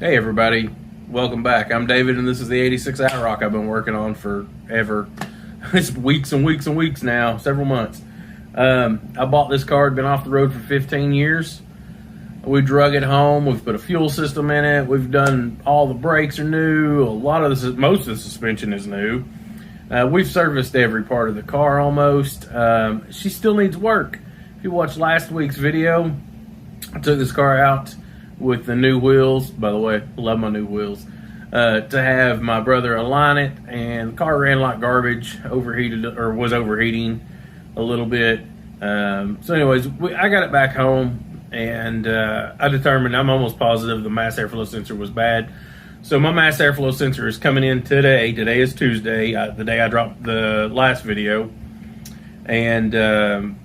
Hey everybody, welcome back. I'm David and this is the 86 IROC I've been working on forever. It's weeks and weeks and weeks now, several months. I bought this car, been off the road for 15 years. We drug it home, we've put a fuel system in it, we've done all the brakes are new, most of the suspension is new. We've serviced every part of the car almost. She still needs work. If you watched last week's video, I took this car out with the new wheels. By the way, love my new wheels. To have my brother align it, and the car ran like garbage, was overheating a little bit. So anyways, I got it back home, and I determined, I'm almost positive the mass airflow sensor was bad. So my mass airflow sensor is coming in today. Today is Tuesday, the day I dropped the last video. And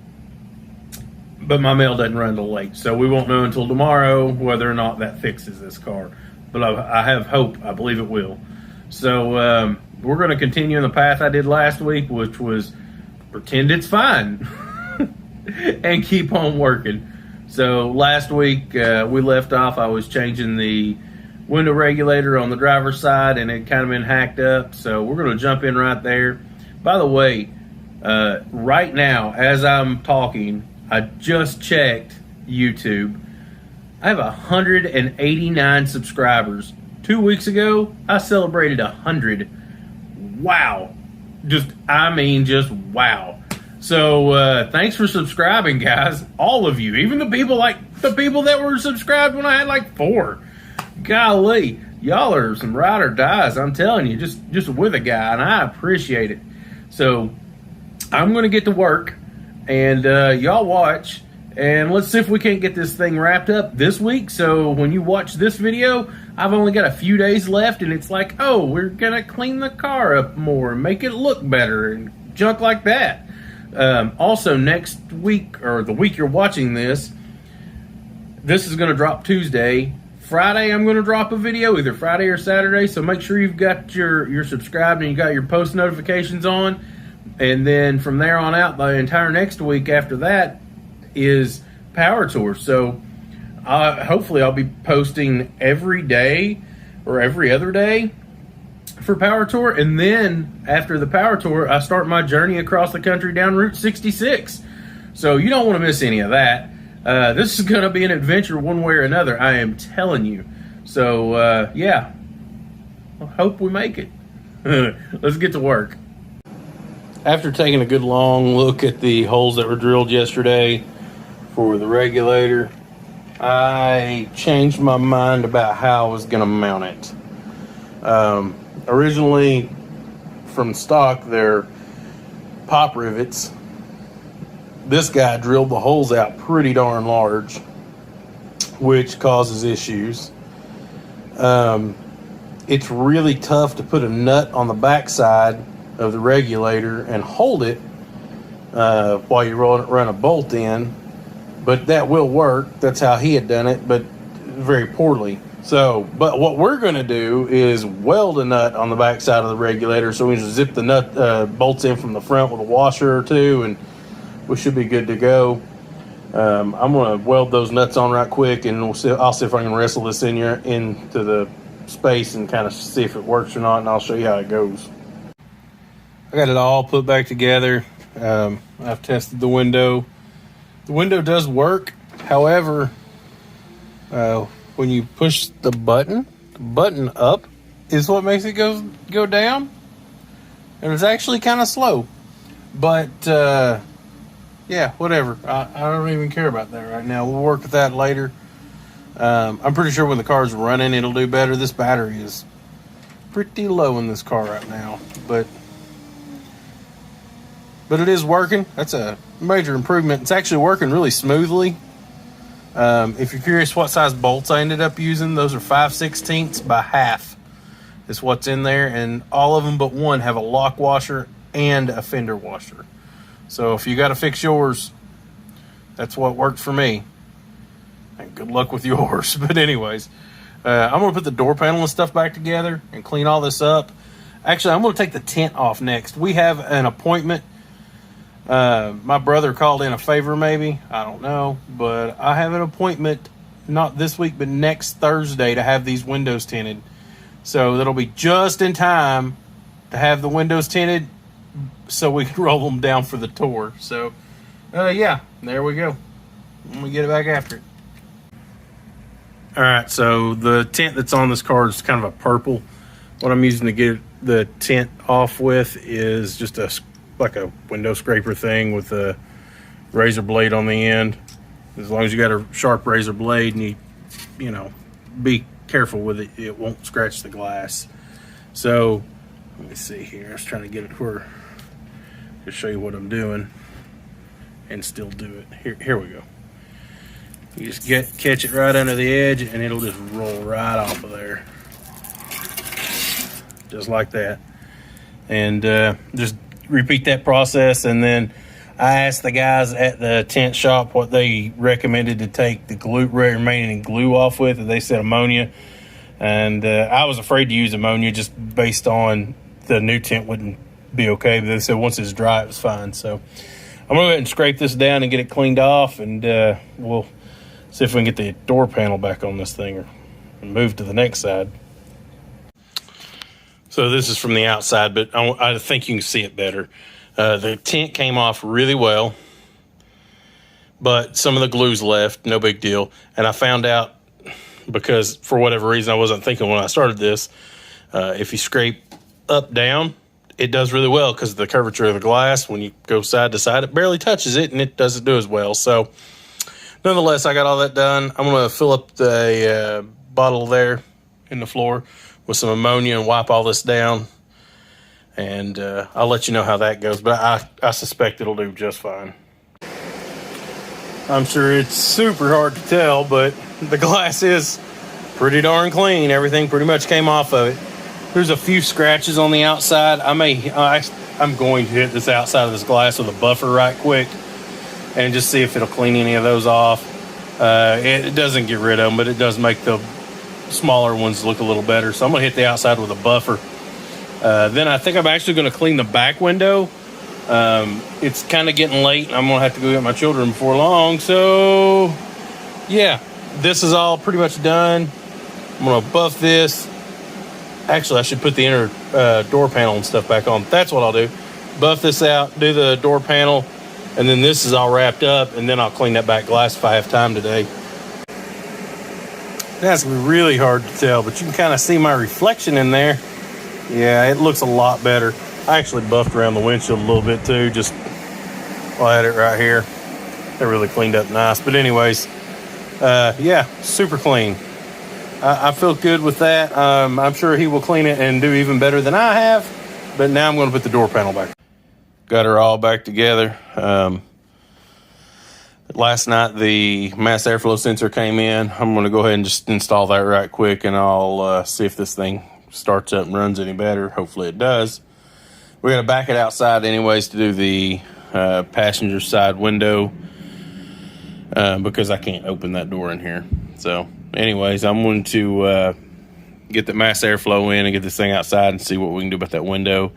but my mail doesn't run till late, so we won't know until tomorrow whether or not that fixes this car. But I have hope. I believe it will. So we're going to continue in the path I did last week, which was pretend it's fine and keep on working. So last week we left off. I was changing the window regulator on the driver's side, and it kind of been hacked up. So we're going to jump in right there. By the way, right now as I'm talking, I just checked YouTube. I have 189 subscribers. 2 weeks ago, I celebrated 100. Wow. Just wow. So thanks for subscribing, guys. All of you. Even the people that were subscribed when I had like 4. Golly. Y'all are some ride or dies. I'm telling you, just with a guy, and I appreciate it. So I'm going to get to work. And y'all watch, and let's see if we can't get this thing wrapped up this week. So when you watch this video, I've only got a few days left, and it's like, oh, we're gonna clean the car up more and make it look better and junk like that. Also, next week, or the week you're watching this is gonna drop Tuesday. Friday, I'm gonna drop a video, either Friday or Saturday. So make sure you've got you're subscribed and you got your post notifications on. And then from there on out, the entire next week after that is Power Tour. So hopefully I'll be posting every day or every other day for Power Tour. And then after the Power Tour, I start my journey across the country down Route 66. So you don't want to miss any of that. This is going to be an adventure one way or another, I am telling you. So yeah, I hope we make it. Let's get to work. After taking a good long look at the holes that were drilled yesterday for the regulator, I changed my mind about how I was going to mount it. Originally, from stock, they're pop rivets. This guy drilled the holes out pretty darn large, which causes issues. It's really tough to put a nut on the backside of the regulator and hold it while you run a bolt in, but that will work. That's how he had done it, but very poorly. But what we're going to do is weld a nut on the back side of the regulator, so we just zip the nut bolts in from the front with a washer or two, and we should be good to go. I'm going to weld those nuts on right quick, and I'll see if I can wrestle this into the space and kind of see if it works or not, and I'll show you how it goes. I got it all put back together. I've tested the window. The window does work. However, when you push the button up is what makes it go down. And it's actually kind of slow. But, yeah, whatever. I don't even care about that right now. We'll work with that later. I'm pretty sure when the car's running, it'll do better. This battery is pretty low in this car right now. But it is working. That's a major improvement. It's actually working really smoothly. If you're curious what size bolts I ended up using, those are 5/16 by half is what's in there, and all of them but one have a lock washer and a fender washer. So if you got to fix yours, that's what worked for me. And good luck with yours. But anyways, I'm going to put the door panel and stuff back together and clean all this up. Actually, I'm going to take the tint off next. We have an appointment. My brother called in a favor, maybe. I don't know. But I have an appointment not this week, but next Thursday to have these windows tinted. So that'll be just in time to have the windows tinted so we can roll them down for the tour. So, yeah, there we go. Let me get it back after it. All right, so the tint that's on this car is kind of a purple. What I'm using to get the tint off with is just like a window scraper thing with a razor blade on the end. As long as you got a sharp razor blade and you know, be careful with it, it won't scratch the glass. So let me see here. I was trying to get it where to show you what I'm doing and still do it. Here we go. You just catch it right under the edge and it'll just roll right off of there. Just like that. And just repeat that process. And then I asked the guys at the tint shop what they recommended to take the remaining glue off with, and they said ammonia. And I was afraid to use ammonia just based on the new tint wouldn't be okay, but they said once it's dry it was fine. So I'm gonna go ahead and scrape this down and get it cleaned off, and we'll see if we can get the door panel back on this thing or move to the next side. So this is from the outside, but I think you can see it better. The tint came off really well, but some of the glue's left, no big deal. And I found out, because for whatever reason I wasn't thinking when I started this, if you scrape up, down, it does really well because of the curvature of the glass. When you go side to side, it barely touches it and it doesn't do as well. So nonetheless, I got all that done. I'm going to fill up the bottle there in the floor with some ammonia and wipe all this down. And I'll let you know how that goes. But I suspect it'll do just fine. I'm sure it's super hard to tell, but the glass is pretty darn clean. Everything pretty much came off of it. There's a few scratches on the outside. I'm going to hit this outside of this glass with a buffer right quick and just see if it'll clean any of those off. It doesn't get rid of them, but it does make the smaller ones look a little better. So I'm going to hit the outside with a buffer. Then I think I'm actually going to clean the back window. It's kind of getting late, and I'm going to have to go get my children before long. So, yeah, this is all pretty much done. I'm going to buff this. Actually, I should put the inner door panel and stuff back on. That's what I'll do. Buff this out, do the door panel, and then this is all wrapped up, and then I'll clean that back glass if I have time today. That's really hard to tell, but you can kind of see my reflection in there. Yeah, it looks a lot better. I actually buffed around the windshield a little bit too, just while I had it right here. It really cleaned up nice. But anyways, yeah, super clean. I feel good with that. I'm sure he will clean it and do even better than I have. But now I'm going to put the door panel back. Got her all back together. Last night the mass airflow sensor came in. I'm going to go ahead and just install that right quick, and I'll see if this thing starts up and runs any better. Hopefully it does. We're going to back it outside anyways to do the passenger side window because I can't open that door in here. So anyways, I'm going to get the mass airflow in and get this thing outside and see what we can do about that window.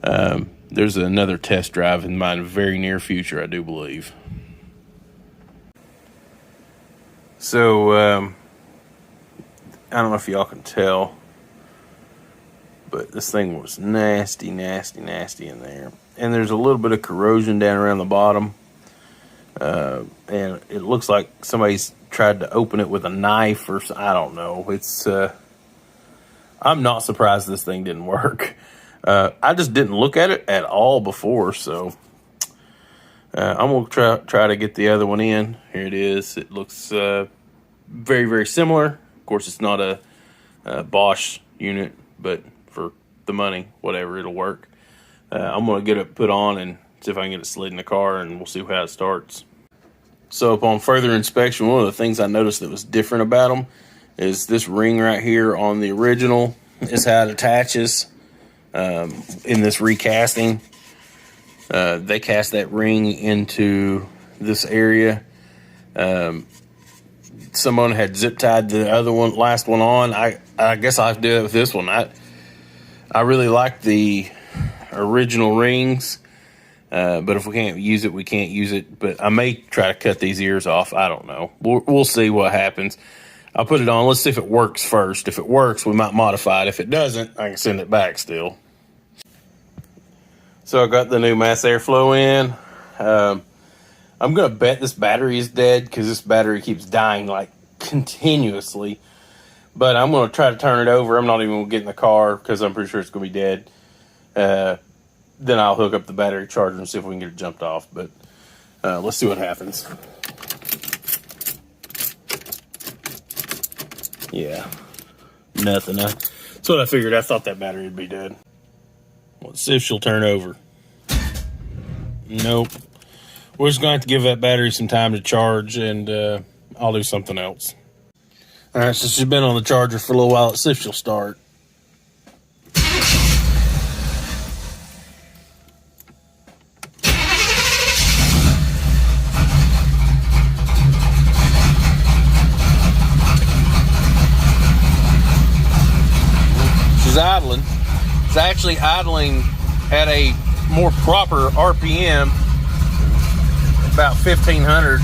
There's another test drive in my very near future, I do believe. So I don't know if y'all can tell, but this thing was nasty in there. And there's a little bit of corrosion down around the bottom. And it looks like somebody's tried to open it with a knife or I don't know. It's I'm not surprised this thing didn't work. I just didn't look at it at all before, so I'm going to try to get the other one in. Here it is. It looks very, very similar. Of course, it's not a Bosch unit, but for the money, whatever, it'll work. I'm going to get it put on and see if I can get it slid in the car, and we'll see how it starts. So upon further inspection, one of the things I noticed that was different about them is this ring right here on the original is how it attaches. In this recasting, they cast that ring into this area. Someone had zip tied the other one, last one on. I guess I'll have to do it with this one. I really like the original rings. But if we can't use it, we can't use it. But I may try to cut these ears off. I don't know. We'll see what happens. I'll put it on. Let's see if it works first. If it works, we might modify it. If it doesn't, I can send it back still. So I got the new mass airflow in. I'm going to bet this battery is dead because this battery keeps dying like continuously. But I'm going to try to turn it over. I'm not even going to get in the car because I'm pretty sure it's going to be dead. Then I'll hook up the battery charger and see if we can get it jumped off. But let's see what happens. Yeah, nothing. That's what I figured. I thought that battery would be dead. Let's see if she'll turn over. Nope. We're just going to have to give that battery some time to charge, and I'll do something else. All right, so she's been on the charger for a little while. Let's see if she'll start. She's idling. It's actually idling at a more proper RPM, about 1500.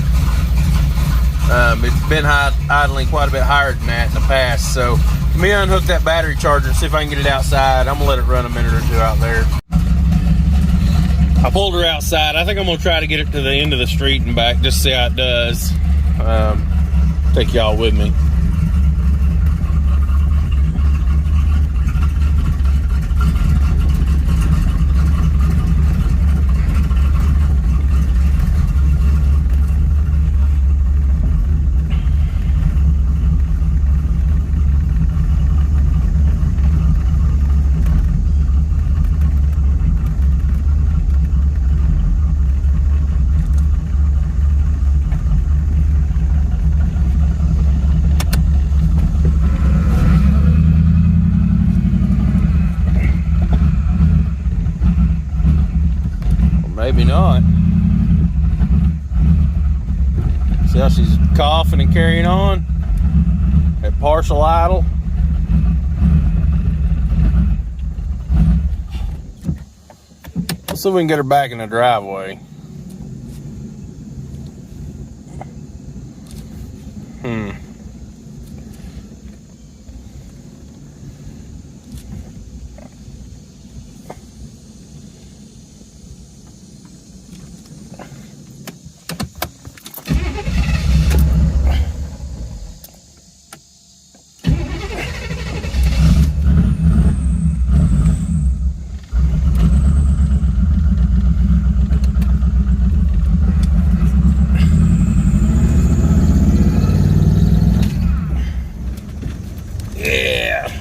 It's been idling quite a bit higher than that in the past. So let me unhook that battery charger and see if I can get it outside. I'm gonna let it run a minute or two out there. I pulled her outside. I think I'm gonna try to get it to the end of the street and back, just see how it does. Take y'all with me. Maybe not. See how she's coughing and carrying on at partial idle. Let's see if we can get her back in the driveway.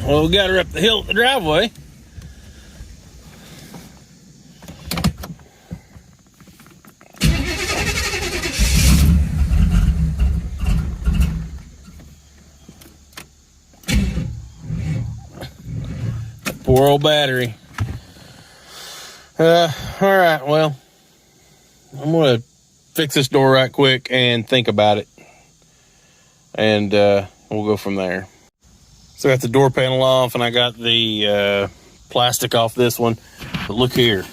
Well, we got her up the hill at the driveway. Poor old battery. All right, well, I'm going to fix this door right quick and think about it. And we'll go from there. So I got the door panel off and I got the plastic off this one. But look here.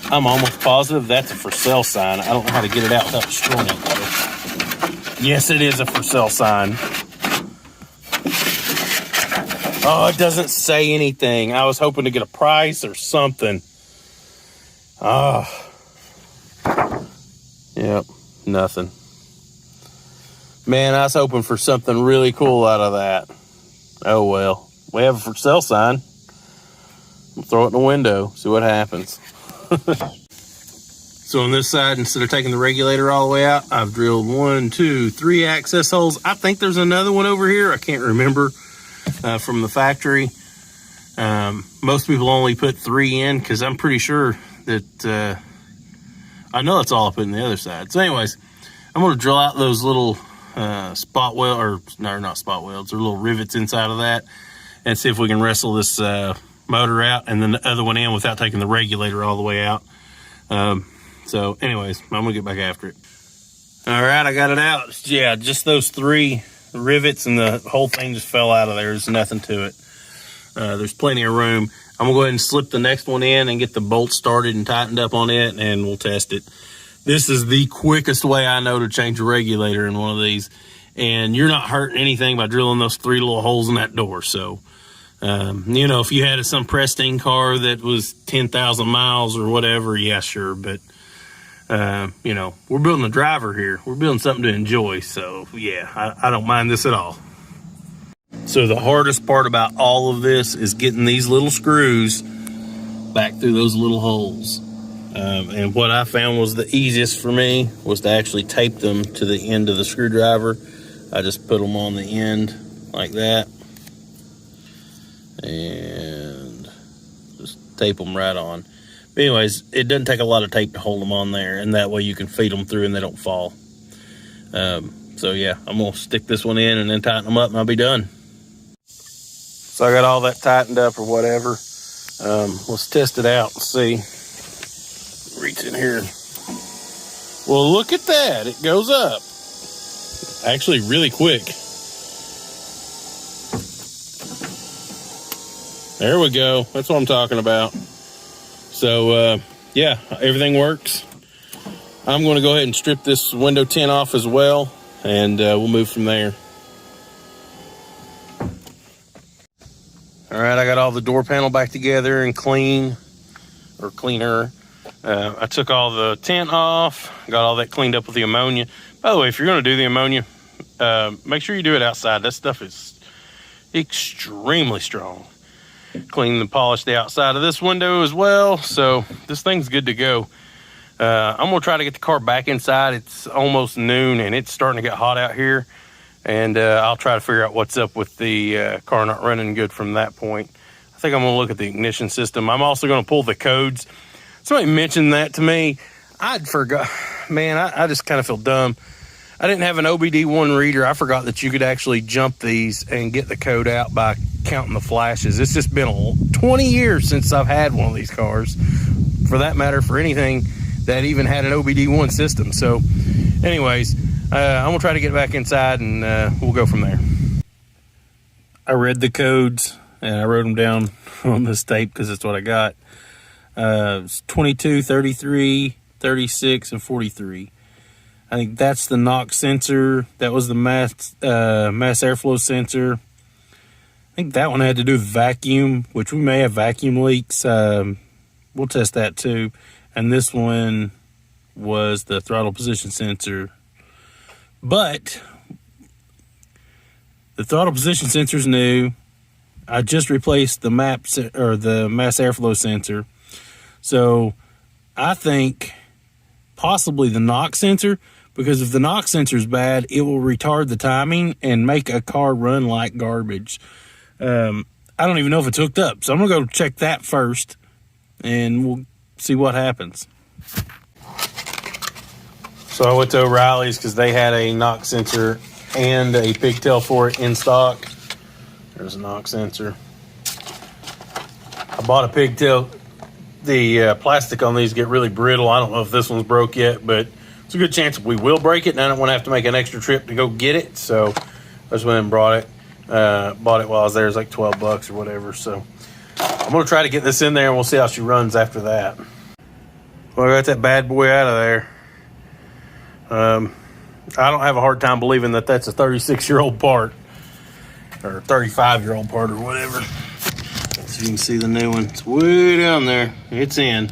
I'm almost positive that's a for sale sign. I don't know how to get it out without destroying it, though. Yes, it is a for sale sign. Oh, it doesn't say anything. I was hoping to get a price or something. Oh. Yep, nothing. Man, I was hoping for something really cool out of that. Oh, well. We have a for sale sign. We'll throw it in the window, see what happens. So on this side, instead of taking the regulator all the way out, I've drilled 1, 2, 3 access holes. I think there's another one over here. I can't remember from the factory. Most people only put 3 in because I'm pretty sure that I know that's all I put in the other side. So anyways, I'm going to drill out those little spot weld, or no, not spot welds, or little rivets inside of that, and see if we can wrestle this motor out and then the other one in without taking the regulator all the way out. So anyways, I'm gonna get back after it. All right, I got it out. Yeah, just those 3 rivets and the whole thing just fell out of there. There's nothing to it. There's plenty of room. I'm gonna go ahead and slip the next one in and get the bolt started and tightened up on it, and we'll test it. This is the quickest way I know to change a regulator in one of these, and you're not hurting anything by drilling those 3 little holes in that door. So, you know, if you had some pristine car that was 10,000 miles or whatever, yeah, sure. But, you know, we're building a driver here. We're building something to enjoy. So, yeah, I don't mind this at all. So the hardest part about all of this is getting these little screws back through those little holes. And what I found was the easiest for me was to actually tape them to the end of the screwdriver. I just put them on the end like that and just tape them right on. But anyways, it doesn't take a lot of tape to hold them on there, and that way you can feed them through and they don't fall. So yeah, I'm gonna stick this one in and then tighten them up and I'll be done. So I got all that tightened up or whatever. Let's test it out and see. Reach in here. Well, look at that. It goes up. Actually, really quick. There we go. That's what I'm talking about. So, yeah, everything works. I'm going to go ahead and strip this window tint off as well, and we'll move from there. All right, I got all the door panel back together and clean, or cleaner. I took all the tint off, got all that cleaned up with the ammonia. By the way, if you're going to do the ammonia, make sure you do it outside. That stuff is extremely strong. Clean and polish the outside of this window as well. So this thing's good to go. I'm going to try to get the car back inside. It's almost noon and it's starting to get hot out here. And I'll try to figure out what's up with the car not running good from that point. I think I'm going to look at the ignition system. I'm also going to pull the codes. Somebody mentioned that to me. I'd forgot. Man, I just kind of feel dumb. I didn't have an OBD1 reader. I forgot that you could actually jump these and get the code out by counting the flashes. It's just been 20 years since I've had one of these cars. For that matter, for anything that even had an OBD1 system. So, anyways, I'm going to try to get back inside and we'll go from there. I read the codes and I wrote them down on this tape because it's what I got. It's 22, 33, 36, and 43. I think that's the knock sensor. That was the mass airflow sensor. I think that one had to do with vacuum, which we may have vacuum leaks. We'll test that too. And this one was the throttle position sensor. But the throttle position sensor is new. I just replaced the mass airflow sensor. So I think possibly the knock sensor, because if the knock sensor is bad, it will retard the timing and make a car run like garbage. I don't even know if it's hooked up. So I'm going to go check that first and we'll see what happens. So I went to O'Reilly's because they had a knock sensor and a pigtail for it in stock. There's a knock sensor. I bought a pigtail. The plastic on these get really brittle. I don't know if this one's broke yet, but it's a good chance we will break it, and I don't want to have to make an extra trip to go get it. So I just went and brought it. Bought it while I was there. It was like $12 or whatever. So I'm going to try to get this in there, and we'll see how she runs after that. Well, I got that bad boy out of there. I don't have a hard time believing that that's a 36-year-old part, or 35-year-old part, or whatever. So you can see the new one. It's way down there. It's in.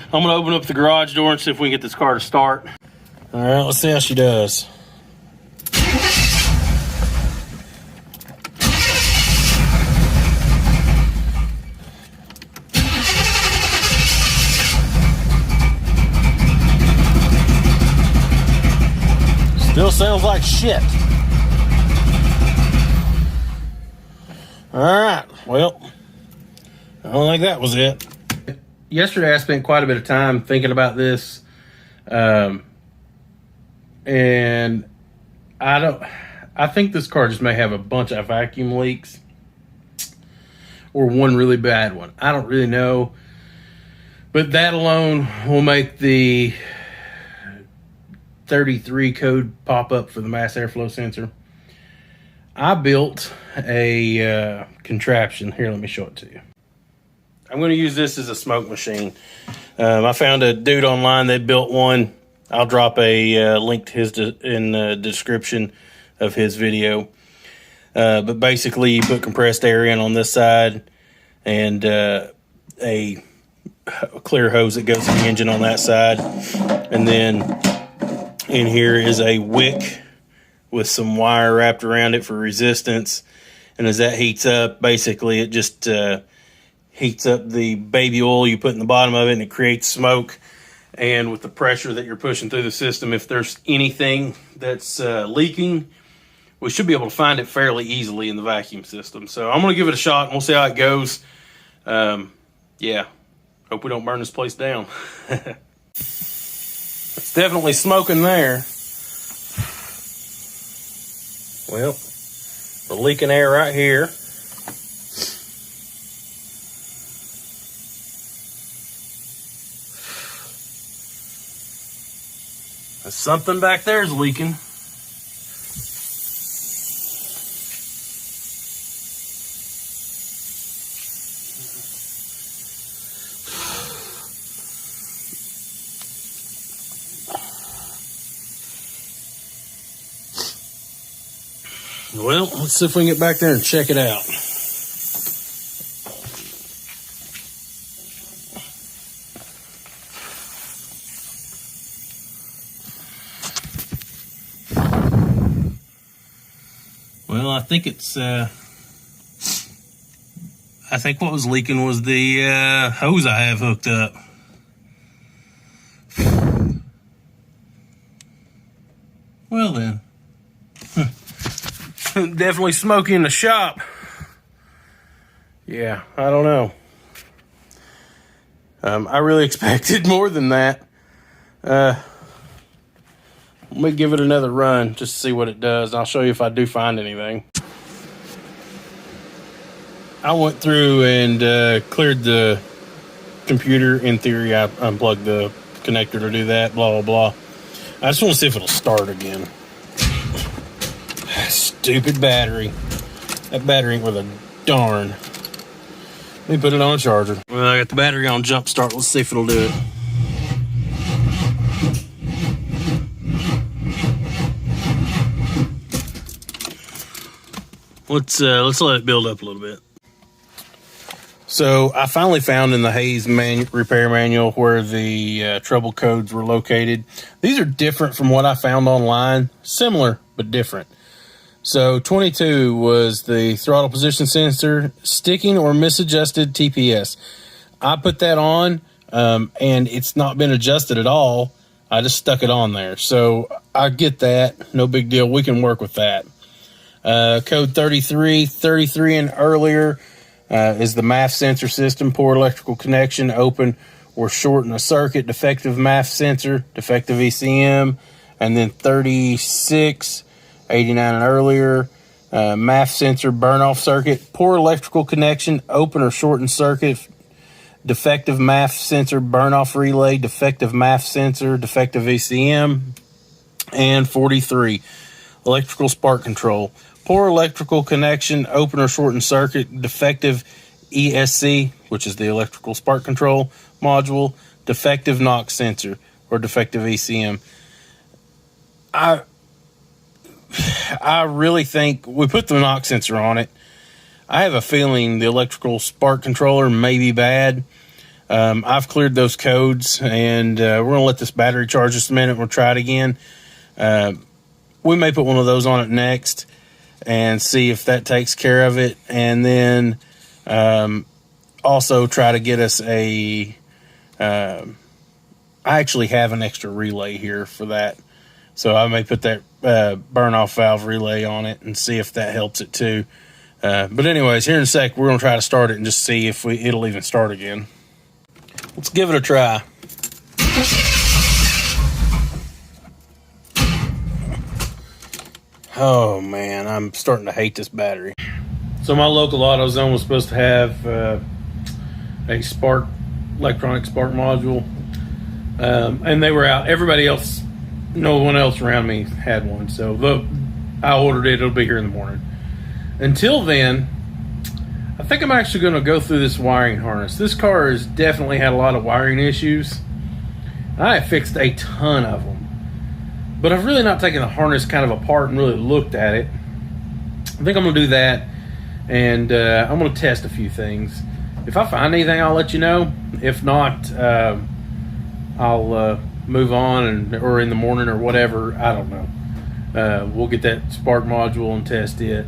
I'm going to open up the garage door and see if we can get this car to start. All right, let's see how she does. Still sounds like shit. All right, well, I don't think that was it. Yesterday I spent quite a bit of time thinking about this, and I think this car just may have a bunch of vacuum leaks or one really bad one. I don't really know, but that alone will make the 33 code pop up for the mass airflow sensor. I built a contraption. Here, let me show it to you. I'm going to use this as a smoke machine. I found a dude online that built one. I'll drop a link to his in the description of his video. But basically, you put compressed air in on this side and a clear hose that goes to the engine on that side. And then in here is a wick with some wire wrapped around it for resistance. And as that heats up, basically it just heats up the baby oil you put in the bottom of it, and it creates smoke. And with the pressure that you're pushing through the system, if there's anything that's leaking, we should be able to find it fairly easily in the vacuum system. So I'm going to give it a shot, and we'll see how it goes. Yeah, hope we don't burn this place down. It's definitely smoking there. Well, we're leaking air right here. Something back there is leaking. Well, let's see if we can get back there and check it out. Well, I think it's, I think what was leaking was the hose I have hooked up. Well then. Definitely smoky in the shop. Yeah, I don't know. I really expected more than that. Let me give it another run just to see what it does. I'll show you if I do find anything. I went through and cleared the computer. In theory, I unplugged the connector to do that, blah, blah, blah. I just want to see if it'll start again. Stupid battery. That battery ain't worth a darn. Let me put it on a charger. Well, I got the battery on jump start. Let's see if it'll do it. Let's let it build up a little bit. So I finally found in the Hayes repair manual where the trouble codes were located. These are different from what I found online. Similar, but different. So 22 was the throttle position sensor, sticking or misadjusted TPS. I put that on, and it's not been adjusted at all. I just stuck it on there. So I get that. No big deal. We can work with that. Code 33 and earlier is the MAF sensor system, poor electrical connection, open or shorten a circuit, defective MAF sensor, defective ECM, and then 36, 89 and earlier, MAF sensor burn-off circuit, poor electrical connection, open or shorten circuit, defective MAF sensor burn-off relay, defective MAF sensor, defective ECM, and 43, electrical spark control, poor electrical connection, open or shorten circuit, defective ESC, which is the electrical spark control module, defective NOx sensor, or defective ECM. I really think we put the NOx sensor on it. I have a feeling the electrical spark controller may be bad. I've cleared those codes, and we're going to let this battery charge just a minute. We'll try it again. We may put one of those on it next and see if that takes care of it. And then also try to get us a... I actually have an extra relay here for that. So I may put that burn-off valve relay on it and see if that helps it too. But anyways, here in a sec, we're going to try to start it and just see if it'll even start again. Let's give it a try. Oh, man, I'm starting to hate this battery. So my local AutoZone was supposed to have a electronic spark module. And they were out. Everybody else, no one else around me had one. So I ordered it. It'll be here in the morning. Until then, I think I'm actually going to go through this wiring harness. This car has definitely had a lot of wiring issues. I have fixed a ton of them, but I've really not taken the harness kind of apart and really looked at it. I think I'm going to do that, and I'm going to test a few things. If I find anything, I'll let you know. If not, I'll move on, or in the morning or whatever. I don't know. We'll get that spark module and test it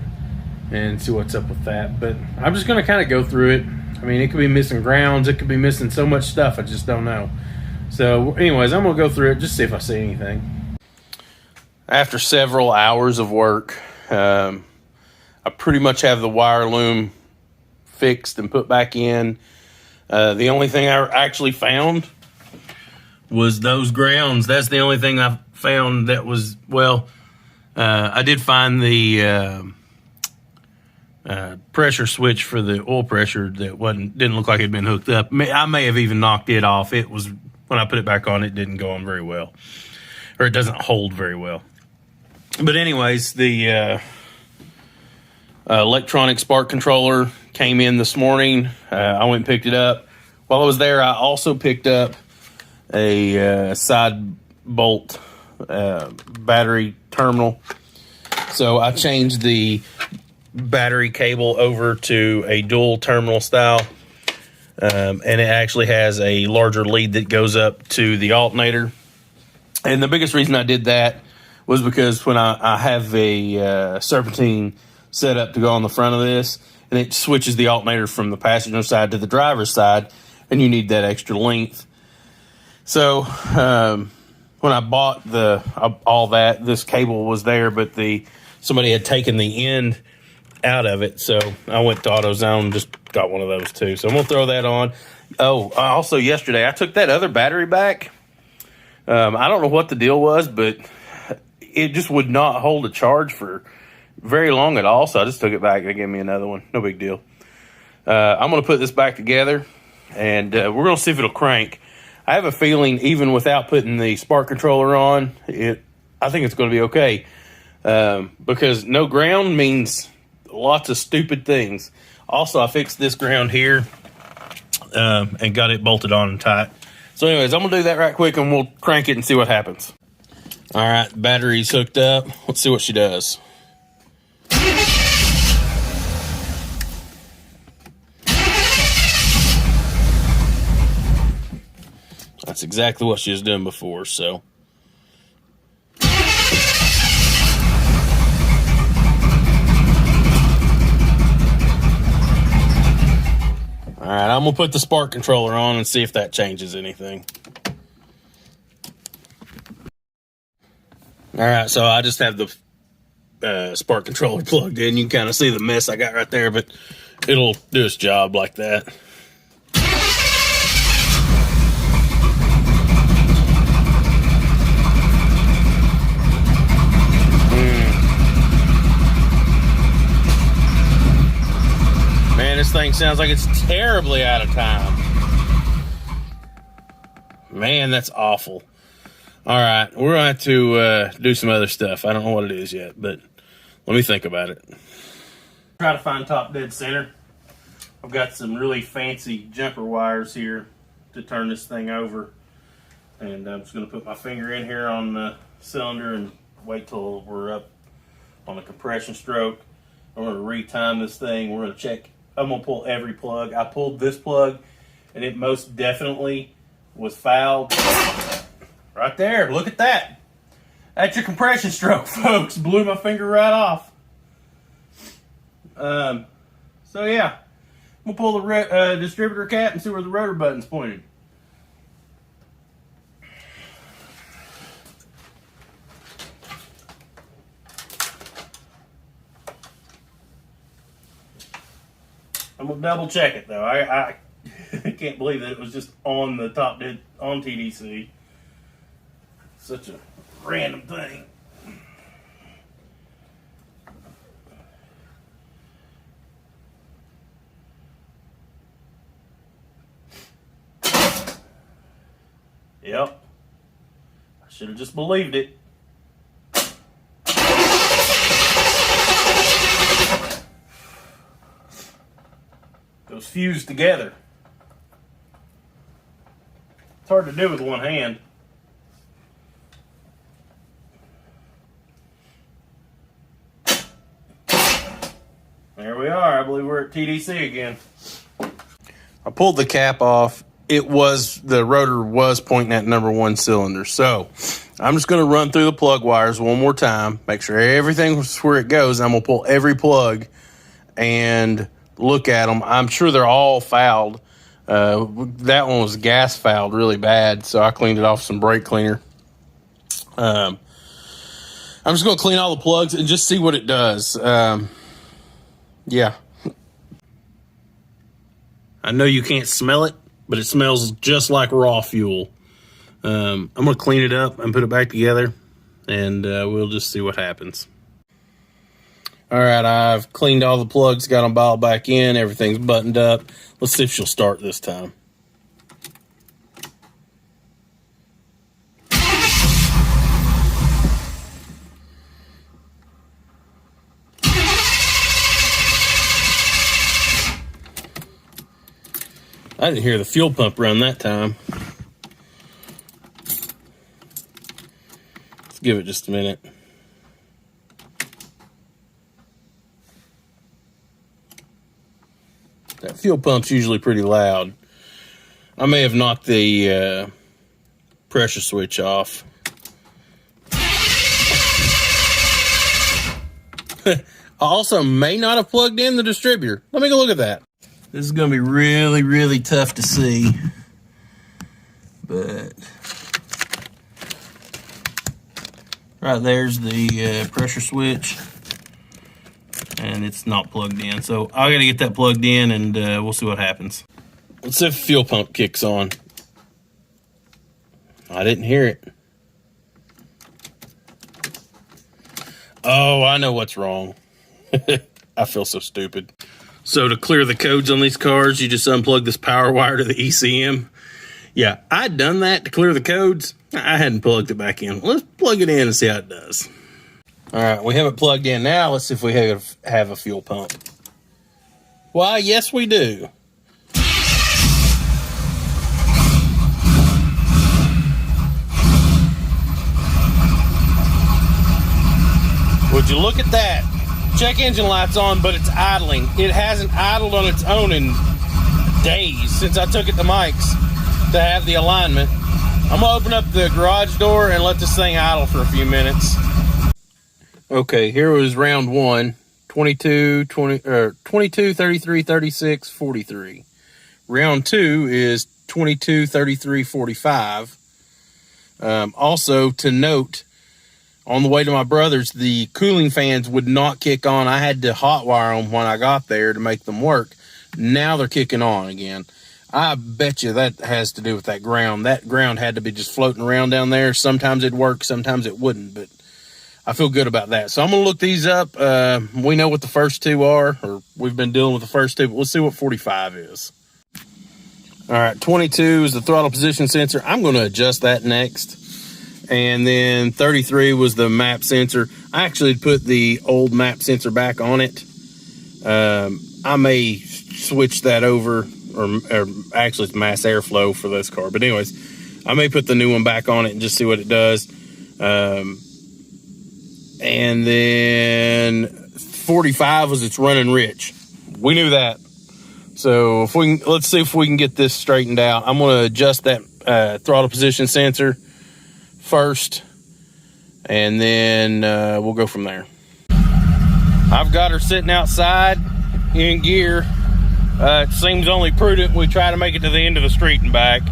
and see what's up with that. But I'm just going to kind of go through it. I mean, it could be missing grounds. It could be missing so much stuff. I just don't know. So anyways, I'm going to go through it, just see if I see anything. After several hours of work, I pretty much have the wire loom fixed and put back in. The only thing I actually found was those grounds. That's the only thing I found that was, well, I did find the pressure switch for the oil pressure that didn't look like it had been hooked up. I may have even knocked it off. It was, when I put it back on, it didn't go on very well, or it doesn't hold very well. But anyways, the electronic spark controller came in this morning. I went and picked it up. While I was there, I also picked up a side bolt battery terminal. So I changed the battery cable over to a dual terminal style, and it actually has a larger lead that goes up to the alternator. And the biggest reason I did that was because when I have a serpentine set up to go on the front of this, and it switches the alternator from the passenger side to the driver's side, and you need that extra length. So when I bought all that, this cable was there, but somebody had taken the end out of it, so I went to AutoZone and just got one of those too. So I'm gonna throw that on. Oh, also yesterday I took that other battery back. I don't know what the deal was, but it just would not hold a charge for very long at all. So I just took it back. They gave me another one. No big deal. I'm gonna put this back together, and we're gonna see if it'll crank. I have a feeling even without putting the spark controller on, I think it's going to be okay, because no ground means lots of stupid things. Also, I fixed this ground here and got it bolted on and tight. So anyways, I'm going to do that right quick, and we'll crank it and see what happens. All right, battery's hooked up. Let's see what she does. That's exactly what she was doing before, so. All right, I'm gonna put the spark controller on and see if that changes anything. All right, so I just have the spark controller plugged in. You can kind of see the mess I got right there, but it'll do its job like that. Man, this thing sounds like it's terribly out of time. Man, that's awful. All right, we're going to have to do some other stuff. I don't know what it is yet, but let me think about it. Try to find top dead center. I've got some really fancy jumper wires here to turn this thing over. And I'm just going to put my finger in here on the cylinder and wait till we're up on the compression stroke. I'm going to retime this thing. We're going to check. I'm going to pull every plug. I pulled this plug, and it most definitely was fouled. Right there. Look at that. That's your compression stroke, folks. Blew my finger right off. So, yeah. I'm going to pull the distributor cap and see where the rotor button's pointed. I'm gonna double check it though. I can't believe that it was just on the top dead on TDC. Such a random thing. Yep. I should have just believed it. fused together. It's hard to do with one hand. There we are. I believe we're at TDC again. I pulled the cap off. The rotor was pointing at number 1 cylinder. So I'm just going to run through the plug wires one more time, make sure everything's where it goes. I'm going to pull every plug and look at them. I'm sure they're all fouled. That one was gas fouled really bad, so I cleaned it off with some brake cleaner. I'm just going to clean all the plugs and just see what it does. Yeah. I know you can't smell it, but it smells just like raw fuel. I'm going to clean it up and put it back together, and we'll just see what happens. All right, I've cleaned all the plugs, got them dialed back in, everything's buttoned up. Let's see if she'll start this time. I didn't hear the fuel pump run that time. Let's give it just a minute. That fuel pump's usually pretty loud. I may have knocked the pressure switch off. I also may not have plugged in the distributor. Let me go look at that. This is going to be really, really tough to see. But right there's the pressure switch. And it's not plugged in. So I got to get that plugged in, and we'll see what happens. Let's see if the fuel pump kicks on. I didn't hear it. Oh, I know what's wrong. I feel so stupid. So to clear the codes on these cars, you just unplug this power wire to the ECM. Yeah, I'd done that to clear the codes. I hadn't plugged it back in. Let's plug it in and see how it does. All right, we have it plugged in now. Let's see if we have a fuel pump. Why, yes, we do. Would you look at that? Check engine light's on, but it's idling. It hasn't idled on its own in days since I took it to Mike's to have the alignment. I'm gonna open up the garage door and let this thing idle for a few minutes. Okay, here was round 1, 22, 33, 36, 43. Round 2 is 22, 33, 45. Also, to note, on the way to my brother's, the cooling fans would not kick on. I had to hot wire them when I got there to make them work. Now they're kicking on again. I bet you that has to do with that ground. That ground had to be just floating around down there. Sometimes it'd work, sometimes it wouldn't, but I feel good about that. So I'm going to look these up. We know what the first two are, or we've been dealing with the first two, but we'll see what 45 is. All right, 22 is the throttle position sensor. I'm going to adjust that next. And then 33 was the map sensor. I actually put the old map sensor back on it. I may switch that over, or actually it's mass airflow for this car. But anyways, I may put the new one back on it and just see what it does. And then 45 was it's running rich. We knew that. So if we can, let's see if we can get this straightened out. I'm going to adjust that throttle position sensor first, and then we'll go from there. I've got her sitting outside in gear. It seems only prudent we try to make it to the end of the street and back,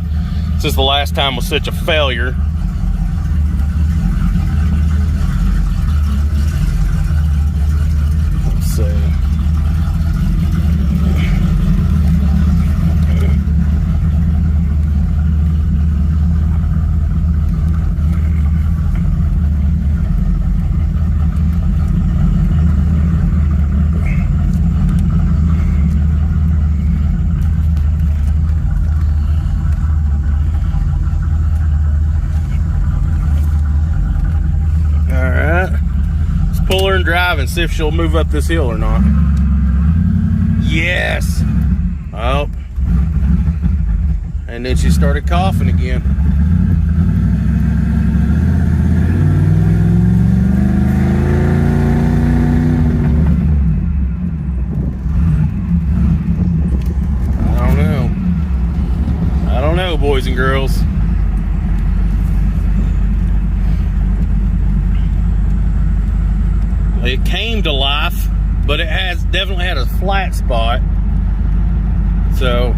since the last time was such a failure. Let's see. Pull her and drive and see if she'll move up this hill or not. Yes. Oh. And then she started coughing again. I don't know, boys and girls. It came to life, but it has definitely had a flat spot. So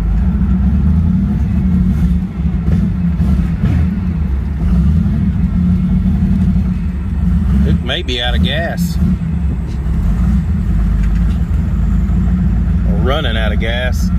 it may be out of gas. Or running out of gas.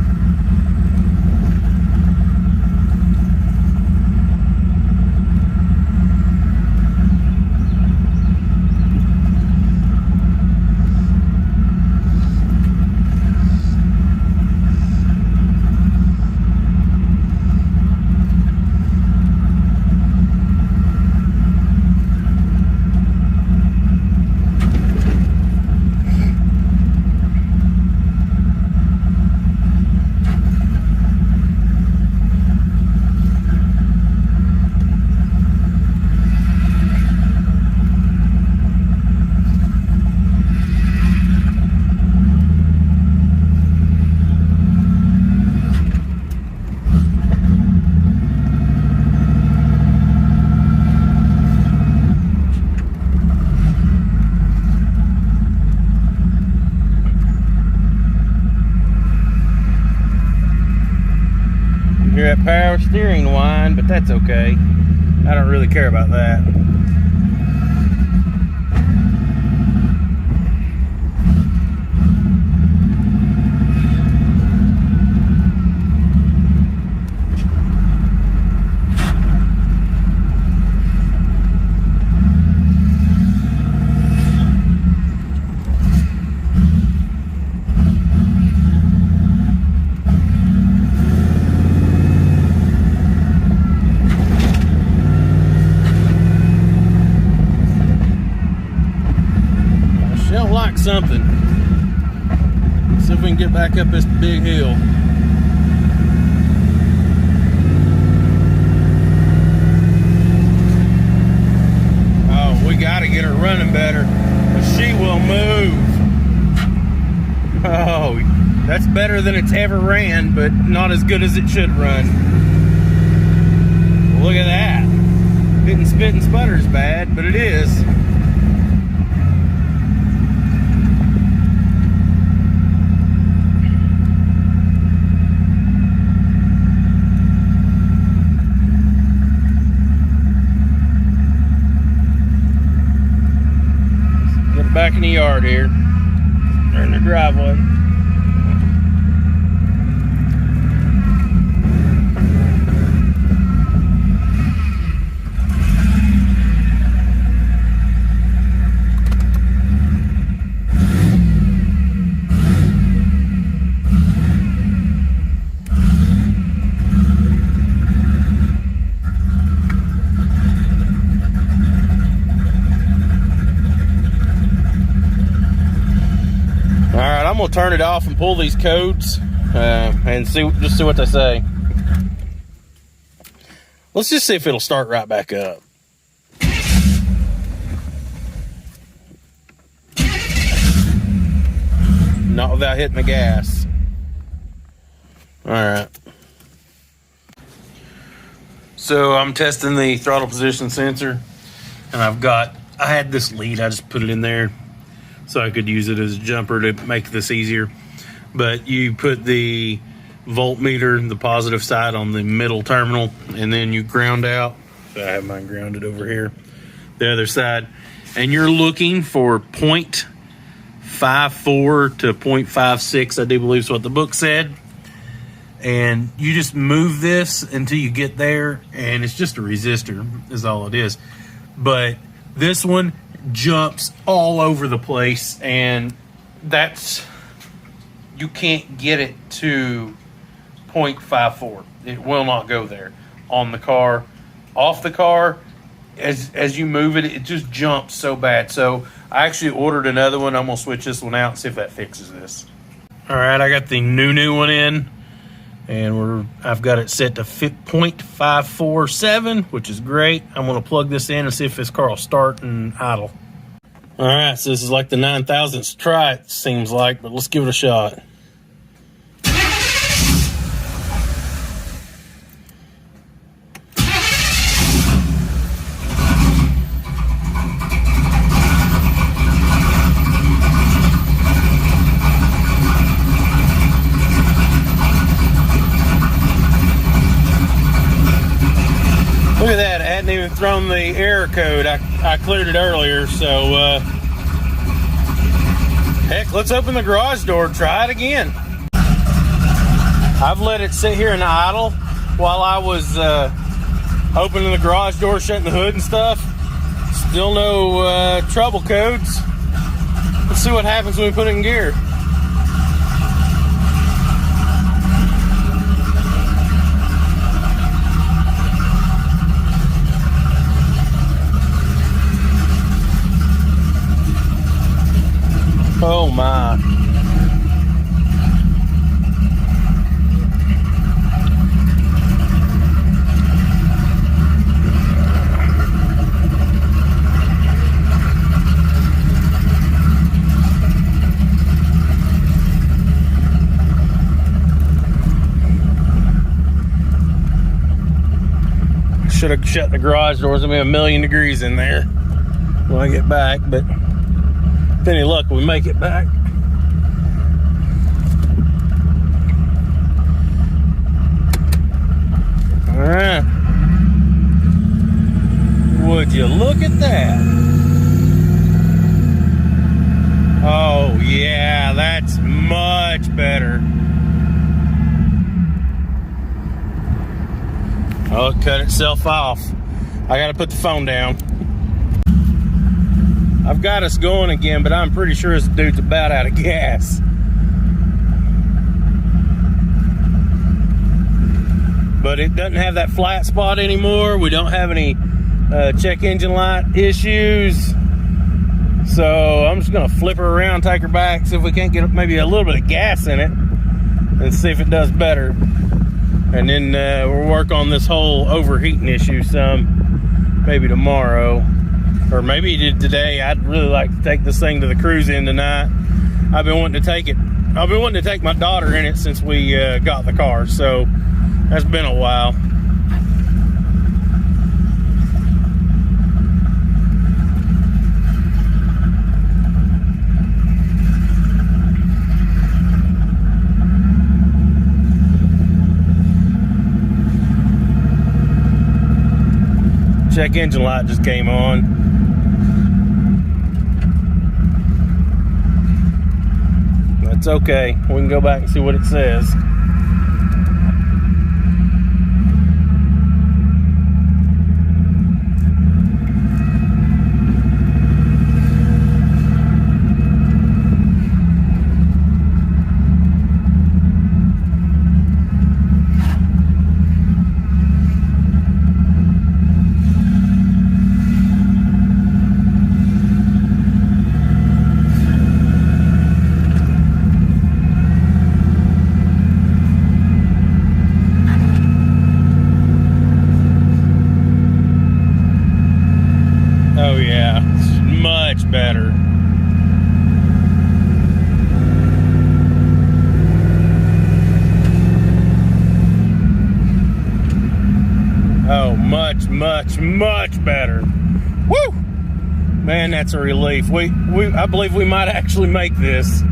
Hear that power steering whine, but that's okay. I don't really care about that. Something. See if we can get back up this big hill. Oh, we gotta get her running better. She will move. Oh, that's better than it's ever ran, but not as good as it should run. Look at that. Hitting spit and sputter's bad, but it is. Back in the yard here, or in the driveway. I'm gonna turn it off and pull these codes and just see what they say. Let's just see if it'll start right back up. Not without hitting the gas. All right. So I'm testing the throttle position sensor, and I had this lead. I just put it in there so I could use it as a jumper to make this easier. But you put the voltmeter, the positive side, on the middle terminal, and then you ground out. So I have mine grounded over here, the other side. And you're looking for 0.54 to 0.56, I do believe is what the book said. And you just move this until you get there, and it's just a resistor is all it is. But this one jumps all over the place, and you can't get it to 0.54. It will not go there on the car. Off the car, as you move it, it just jumps so bad. So I actually ordered another one. I'm gonna switch this one out and see if that fixes this. All right, I got the new one in. And I've got it set to 0.547, which is great. I'm going to plug this in and see if this car will start and idle. All right, so this is like the 9,000th try, it seems like, but let's give it a shot. Look at that, I hadn't even thrown the error code. I cleared it earlier, so heck, let's open the garage door, try it again. I've let it sit here and idle while I was opening the garage door, shutting the hood and stuff. Still no trouble codes. Let's see what happens when we put it in gear. Oh my. Should have shut the garage doors. It'll be 1,000,000 degrees in there when I get back, but with any luck, we make it back. All right. Would you look at that? Oh, yeah, that's much better. Oh, it cut itself off. I got to put the phone down. I've got us going again, but I'm pretty sure this dude's about out of gas. But it doesn't have that flat spot anymore. We don't have any check engine light issues. So I'm just gonna flip her around, take her back, see if we can't get maybe a little bit of gas in it and see if it does better. And then we'll work on this whole overheating issue some, maybe tomorrow. Or maybe today. I'd really like to take this thing to the cruise in tonight. I've been wanting to take it. I've been wanting to take my daughter in it since we got the car. So that's been a while. Check engine light just came on. That's okay. We can go back and see what it says. Oh yeah, it's much better. Oh, much better. Woo! Man, that's a relief. I believe we might actually make this.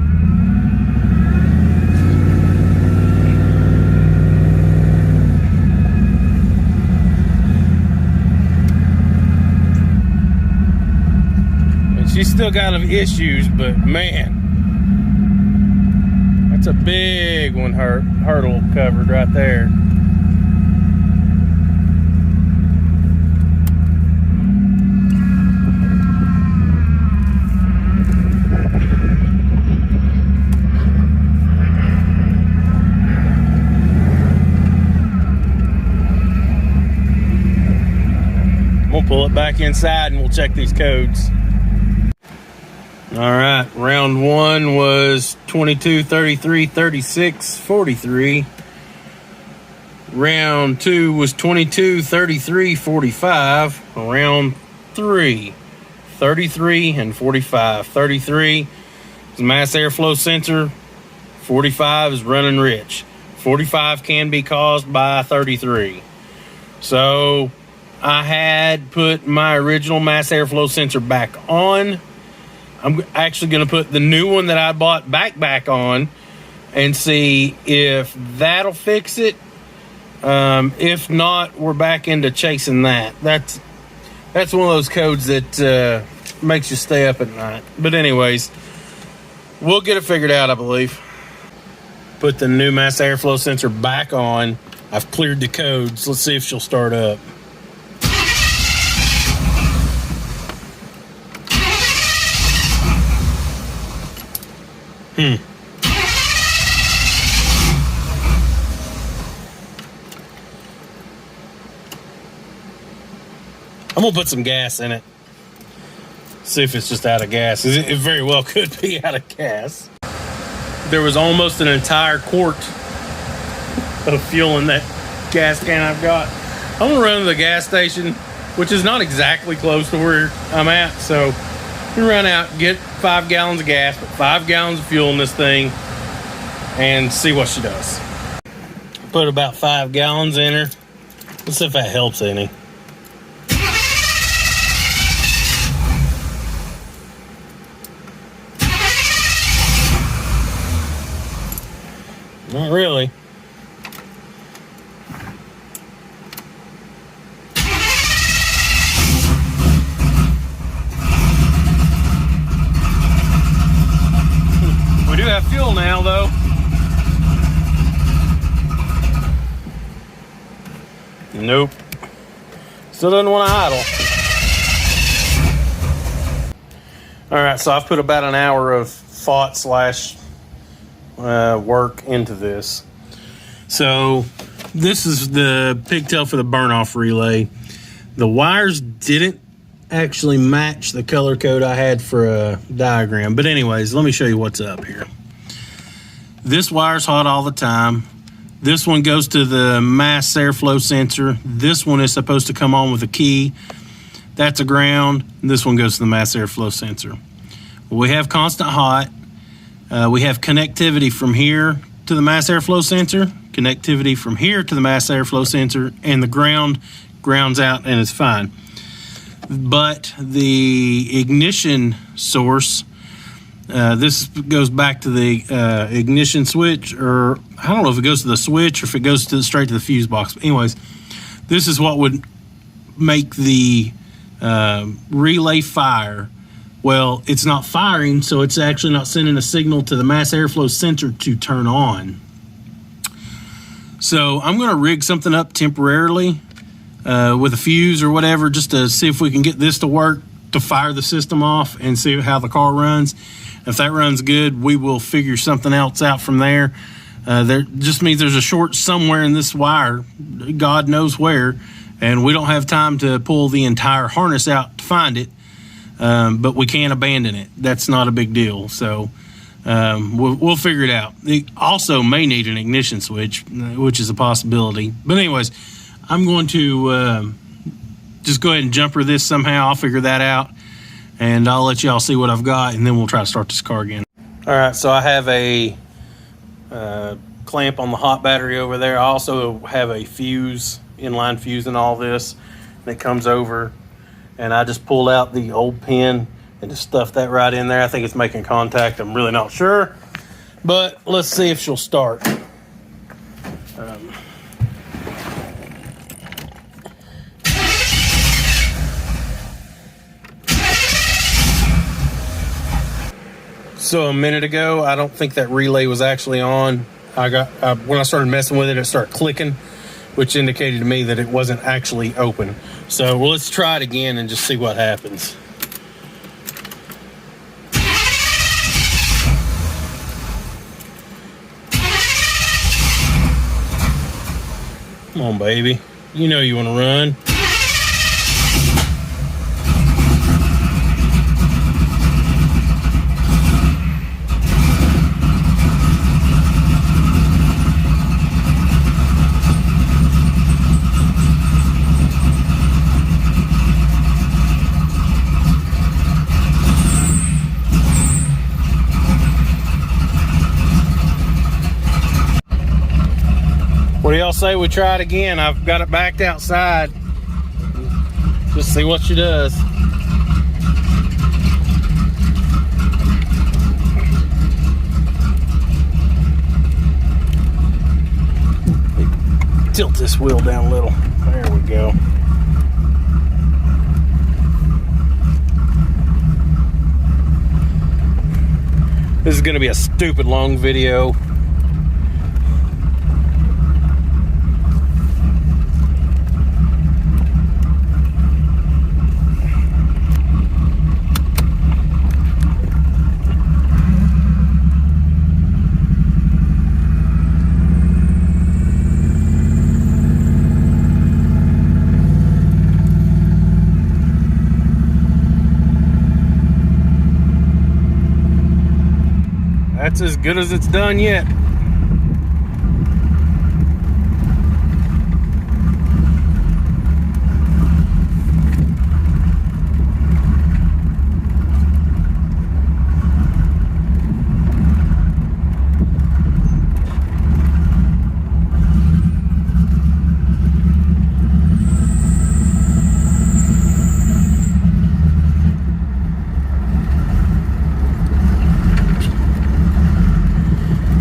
She's still got issues, but man, that's a big one hurdle covered right there. We'll pull it back inside and we'll check these codes. All right, round one was 22, 33, 36, 43. Round 2 was 22, 33, 45. Round 3, 33 and 45. 33 is mass airflow sensor. 45 is running rich. 45 can be caused by 33. So I had put my original mass airflow sensor back on. I'm actually going to put the new one that I bought back on and see if that'll fix it. If not, we're back into chasing that. That's one of those codes that makes you stay up at night. But anyways, we'll get it figured out, I believe. Put the new mass airflow sensor back on. I've cleared the codes. Let's see if she'll start up. I'm gonna put some gas in it. See if it's just out of gas. It very well could be out of gas. There was almost an entire quart of fuel in that gas can I've got. I'm gonna run to the gas station, which is not exactly close to where I'm at. So we run out, get 5 gallons of gas, put 5 gallons of fuel in this thing, and see what she does. Put about 5 gallons in her. Let's see if that helps any. Not really. We do have fuel now, though. Nope. Still doesn't want to idle. All right, so I've put about an hour of thought slash work into this. So this is the pigtail for the burn off relay. The wires didn't actually match the color code I had for a diagram, but anyways, let me show you what's up here. This wire's hot all the time. This one goes to the mass airflow sensor. This one is supposed to come on with a key. That's a ground. This one goes to the mass airflow sensor. We have constant hot. We have connectivity from here to the mass airflow sensor, connectivity from here to the mass airflow sensor, and the grounds out and it's fine. But the ignition source, this goes back to the ignition switch, or I don't know if it goes to the switch or if it goes straight to the fuse box. But anyways, this is what would make the relay fire. Well, it's not firing, so it's actually not sending a signal to the mass airflow sensor to turn on. So I'm going to rig something up temporarily with a fuse or whatever, just to see if we can get this to work to fire the system off and see how the car runs. If that runs good, we will figure something else out from there. There just means there's a short somewhere in this wire, God knows where, and we don't have time to pull the entire harness out to find it. But we can't abandon it. That's not a big deal. So we'll figure it out. It also may need an ignition switch, which is a possibility. But anyways, I'm going to just go ahead and jumper this somehow. I'll figure that out, and I'll let y'all see what I've got, and then we'll try to start this car again. All right, so I have a clamp on the hot battery over there. I also have a fuse, inline fuse in all this that comes over. And I just pulled out the old pin and just stuffed that right in there. I think it's making contact. I'm really not sure. But let's see if she'll start. So a minute ago, I don't think that relay was actually on. When I started messing with it, it started clicking, which indicated to me that it wasn't actually open. So well, let's try it again and just see what happens. Come on, baby. You know you want to run. What do y'all say we try it again? I've got it backed outside. Just see what she does. Tilt this wheel down a little. There we go. This is going to be a stupid long video. That's as good as it's done yet.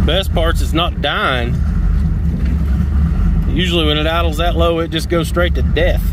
Best parts is not dying. Usually when it idles that low, it just goes straight to death.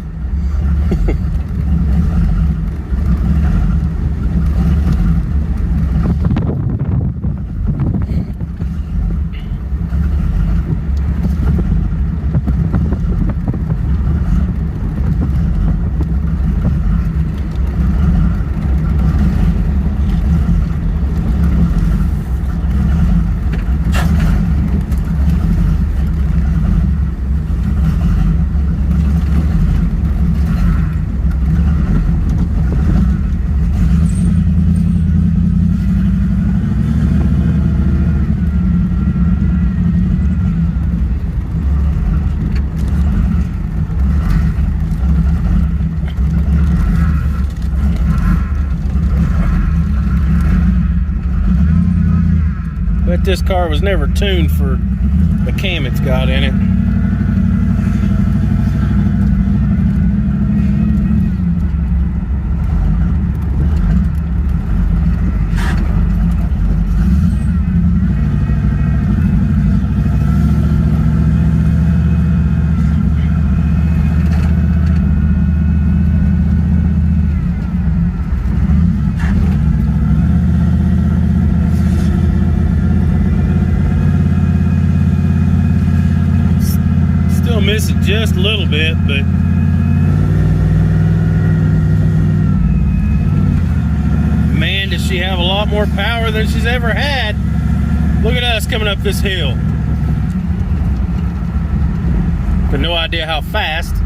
But this car was never tuned for the cam it's got in it. Miss it just a little bit, but man, does she have a lot more power than she's ever had. Look at us coming up this hill. Got no idea how fast.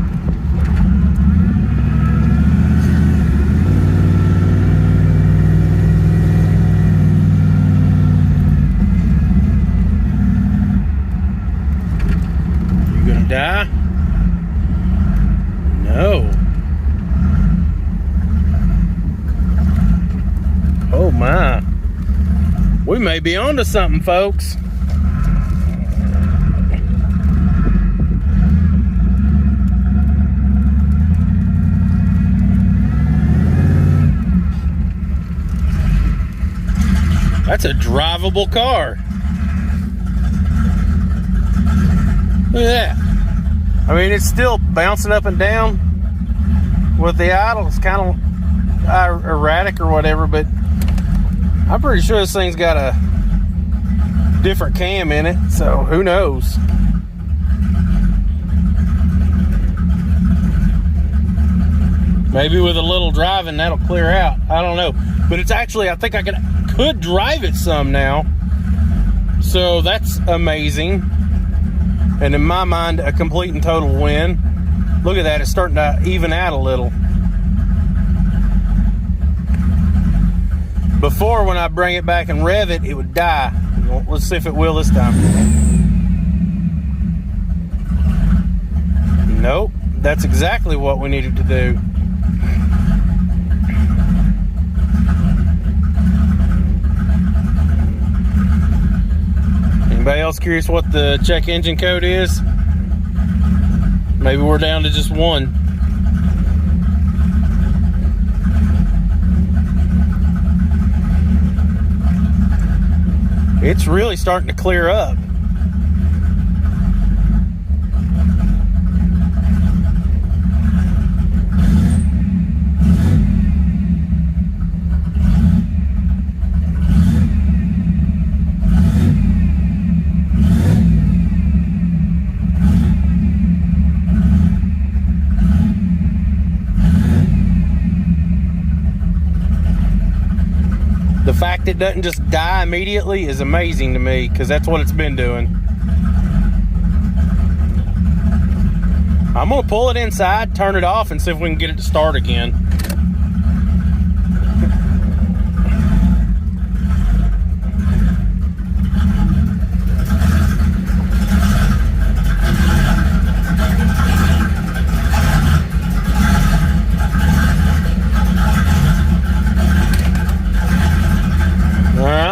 Die? No. Oh my. We may be onto something, folks. That's a drivable car. Look at that. I mean, it's still bouncing up and down with the idle. It's kind of erratic or whatever, but I'm pretty sure this thing's got a different cam in it, so who knows? Maybe with a little driving that'll clear out. I don't know, but it's actually, I think I could drive it some now, so that's amazing. And in my mind, a complete and total win. Look at that, it's starting to even out a little. Before, when I bring it back and rev it, it would die. Let's see if it will this time. Nope, that's exactly what we needed to do. Anybody else curious what the check engine code is? Maybe we're down to just one. It's really starting to clear up. The fact it doesn't just die immediately is amazing to me, because that's what it's been doing. I'm gonna pull it inside, turn it off, and see if we can get it to start again.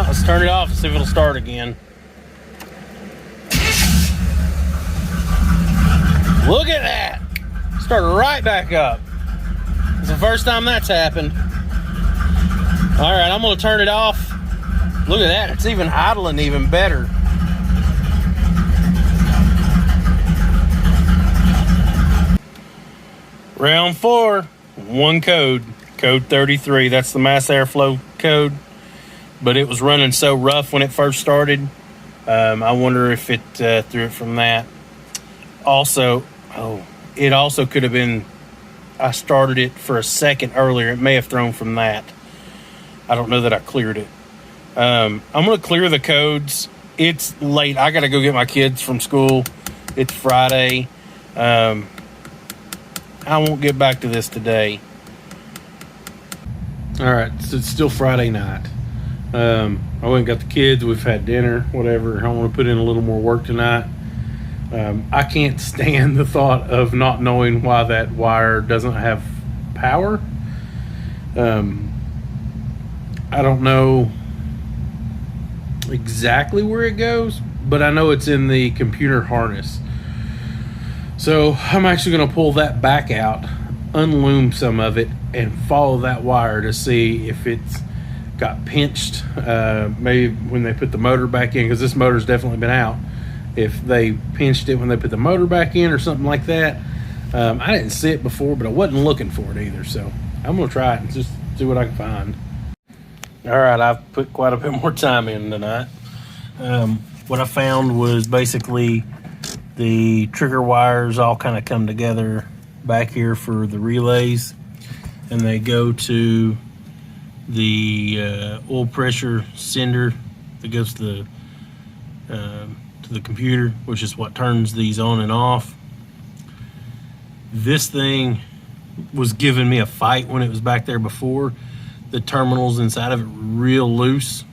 Let's turn it off and see if it'll start again. Look at that! Started right back up. It's the first time that's happened. Alright, I'm gonna turn it off. Look at that, it's even idling even better. Round 4, one code. Code 33, that's the mass airflow code. But it was running so rough when it first started. I wonder if it threw it from that. Also, it also could have been, I started it for a second earlier. It may have thrown from that. I don't know that I cleared it. I'm going to clear the codes. It's late. I got to go get my kids from school. It's Friday. I won't get back to this today. All right, so it's still Friday night. I went and got the kids. We've had dinner, whatever. I want to put in a little more work tonight. I can't stand the thought of not knowing why that wire doesn't have power. I don't know exactly where it goes, but I know it's in the computer harness. So I'm actually going to pull that back out, unloom some of it, and follow that wire to see if it's got pinched, maybe when they put the motor back in, because this motor's definitely been out. If they pinched it when they put the motor back in or something like that. I didn't see it before, but I wasn't looking for it either, so I'm gonna try it and just see what I can find. All right, I've put quite a bit more time in tonight. What I found was basically the trigger wires all kind of come together back here for the relays, and they go to the oil pressure sender that goes to the computer, which is what turns these on and off. This thing was giving me a fight when it was back there before. The terminals inside of it were real loose.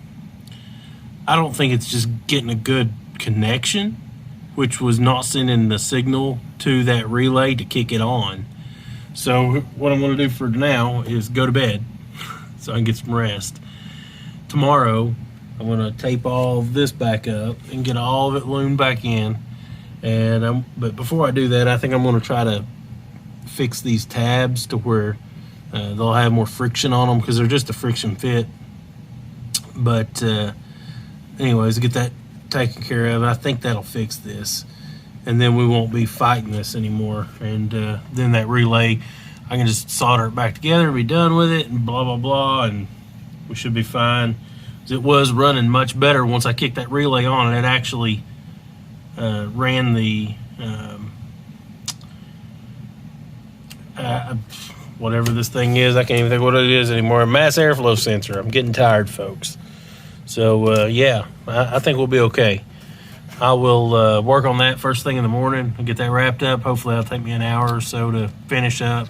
I don't think it's just getting a good connection, which was not sending the signal to that relay to kick it on. So what I'm going to do for now is go to bed so I can get some rest. Tomorrow, I'm going to tape all of this back up and get all of it loomed back in. But before I do that, I think I'm going to try to fix these tabs to where they'll have more friction on them, because they're just a friction fit. But anyways, get that taken care of. I think that'll fix this, and then we won't be fighting this anymore. And then that relay, I can just solder it back together, be done with it, and blah blah blah, and we should be fine. It was running much better once I kicked that relay on, and it actually ran the whatever this thing is. I can't even think what it is anymore. A mass airflow sensor. I'm getting tired, folks. So yeah, I think we'll be okay. I will work on that first thing in the morning and get that wrapped up. Hopefully it'll take me an hour or so to finish up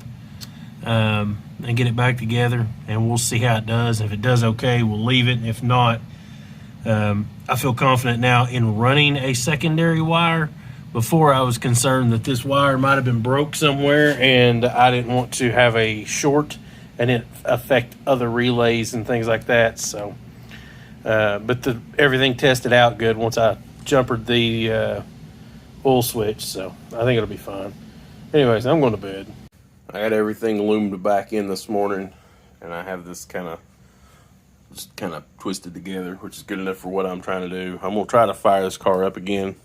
and get it back together, and we'll see how it does. If it does okay, we'll leave it. If not, I feel confident now in running a secondary wire. Before, I was concerned that this wire might have been broke somewhere, and I didn't want to have a short and it affect other relays and things like that. So, but everything tested out good once I jumpered the oil switch, so I think it'll be fine. Anyways, I'm going to bed. I had everything loomed back in this morning, and I have this kind of twisted together, which is good enough for what I'm trying to do. I'm going to try to fire this car up again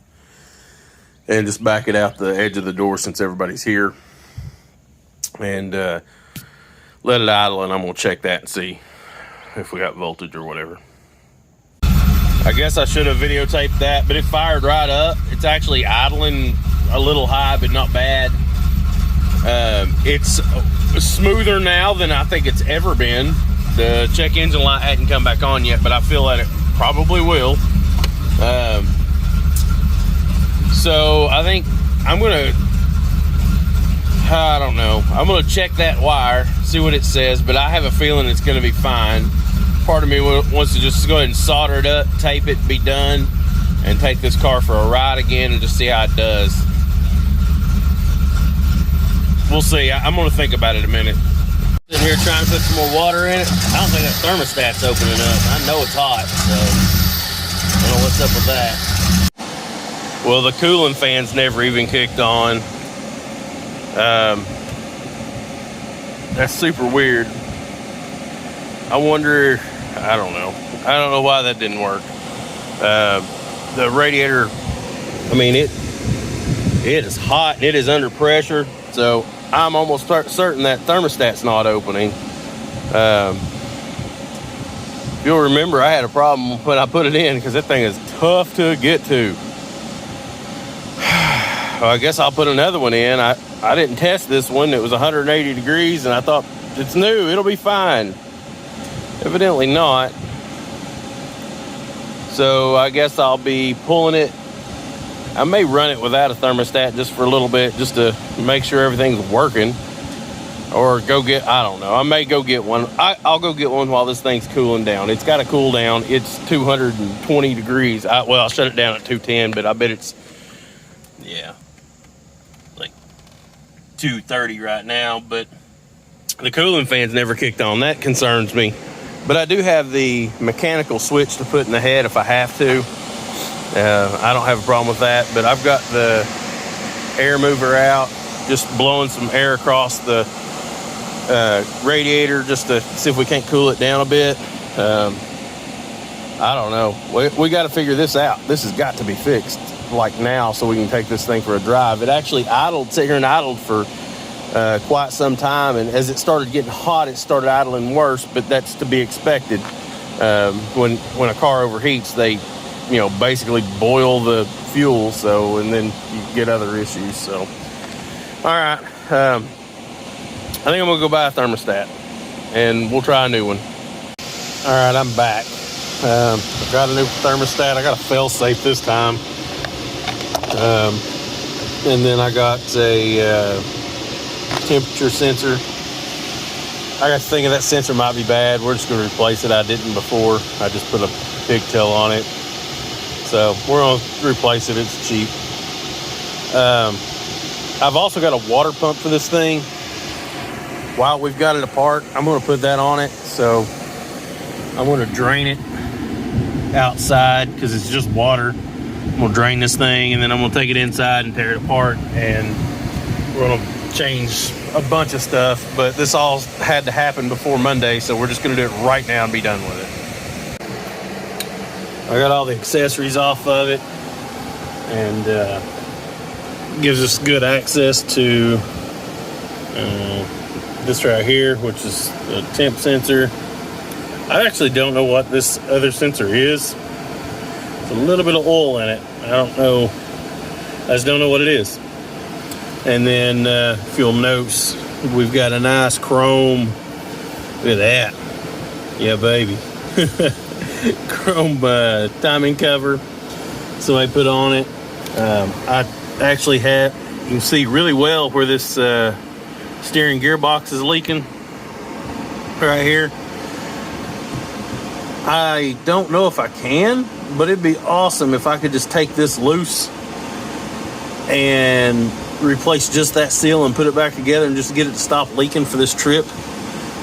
and just back it out the edge of the door since everybody's here, and let it idle, and I'm going to check that and see if we got voltage or whatever. I guess I should have videotaped that, but it fired right up. It's actually idling a little high, but not bad. It's smoother now than I think it's ever been. The check engine light hadn't come back on yet, but I feel that it probably will. So I think I'm gonna, I don't know, I'm gonna check that wire, see what it says, but I have a feeling it's gonna be fine. Part of me wants to just go ahead and solder it up, tape it, be done, and take this car for a ride again and just see how it does. We'll see. I'm gonna think about it a minute. Sitting here trying to put some more water in it. I don't think that thermostat's opening up. I know it's hot, so I don't know what's up with that. Well, the cooling fan's never even kicked on. That's super weird. I wonder, I don't know why that didn't work. The radiator, I mean, it is hot and it is under pressure, so I'm almost certain that thermostat's not opening. If you'll remember, I had a problem when I put it in because that thing is tough to get to. Well, I guess I'll put another one in. I didn't test this one. It was 180 degrees, and I thought, it's new, it'll be fine. Evidently not. So I guess I'll be pulling it. I may run it without a thermostat just for a little bit, just to make sure everything's working. Or go get, I don't know, I may go get one. I'll go get one while this thing's cooling down. It's got to cool down. It's 220 degrees. Well, I'll shut it down at 210, but I bet it's, yeah, like 230 right now. But the cooling fan's never kicked on. That concerns me. But I do have the mechanical switch to put in the head if I have to. I don't have a problem with that, but I've got the air mover out, just blowing some air across the radiator just to see if we can't cool it down a bit. I don't know. We got to figure this out. This has got to be fixed like now so we can take this thing for a drive. It actually sat here and idled for quite some time, and as it started getting hot, it started idling worse, but that's to be expected. When a car overheats, they basically boil the fuel, so, and then you get other issues. So, all right, I think I'm gonna go buy a thermostat, and we'll try a new one. All right, I'm back. I got a new thermostat. I got a fail-safe this time, and then I got a temperature sensor. I got to think that sensor might be bad. We're just going to replace it. I didn't before. I just put a pigtail on it. So we're going to replace it. It's cheap. I've also got a water pump for this thing. While we've got it apart, I'm going to put that on it. So I'm going to drain it outside because it's just water. I'm going to drain this thing, and then I'm going to take it inside and tear it apart, and we're going to change a bunch of stuff, but this all had to happen before Monday, so we're just going to do it right now and be done with it. I got all the accessories off of it, and gives us good access to this right here, which is the temp sensor. I actually don't know what this other sensor is. There's a little bit of oil in it. I don't know. I just don't know what it is. And then, if you'll notice, we've got a nice chrome. Look at that. Yeah, baby. Chrome timing cover. Somebody put on it. I actually have, you can see really well where this steering gearbox is leaking. Right here. I don't know if I can, but it'd be awesome if I could just take this loose and replace just that seal and put it back together and just get it to stop leaking for this trip.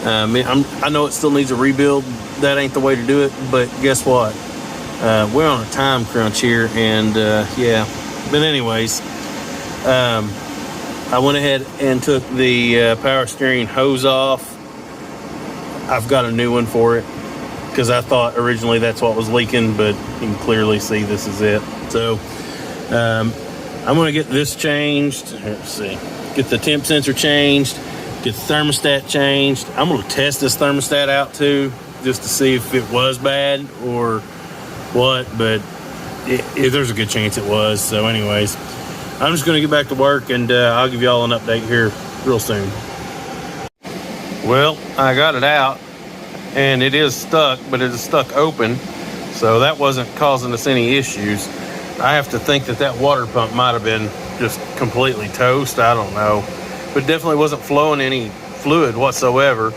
I know it still needs a rebuild. That ain't the way to do it, but guess what? We're on a time crunch here, and yeah. But anyways, I went ahead and took the power steering hose off. I've got a new one for it because I thought originally that's what was leaking, but you can clearly see this is it. So I'm going to get this changed. Let's see. Get the temp sensor changed. Get the thermostat changed. I'm going to test this thermostat out too, just to see if it was bad or what, but there's a good chance it was. So anyways, I'm just going to get back to work, and I'll give you all an update here real soon. Well, I got it out, and it is stuck, but it is stuck open, so that wasn't causing us any issues. I have to think that water pump might have been just completely toast. I don't know, but definitely wasn't flowing any fluid whatsoever.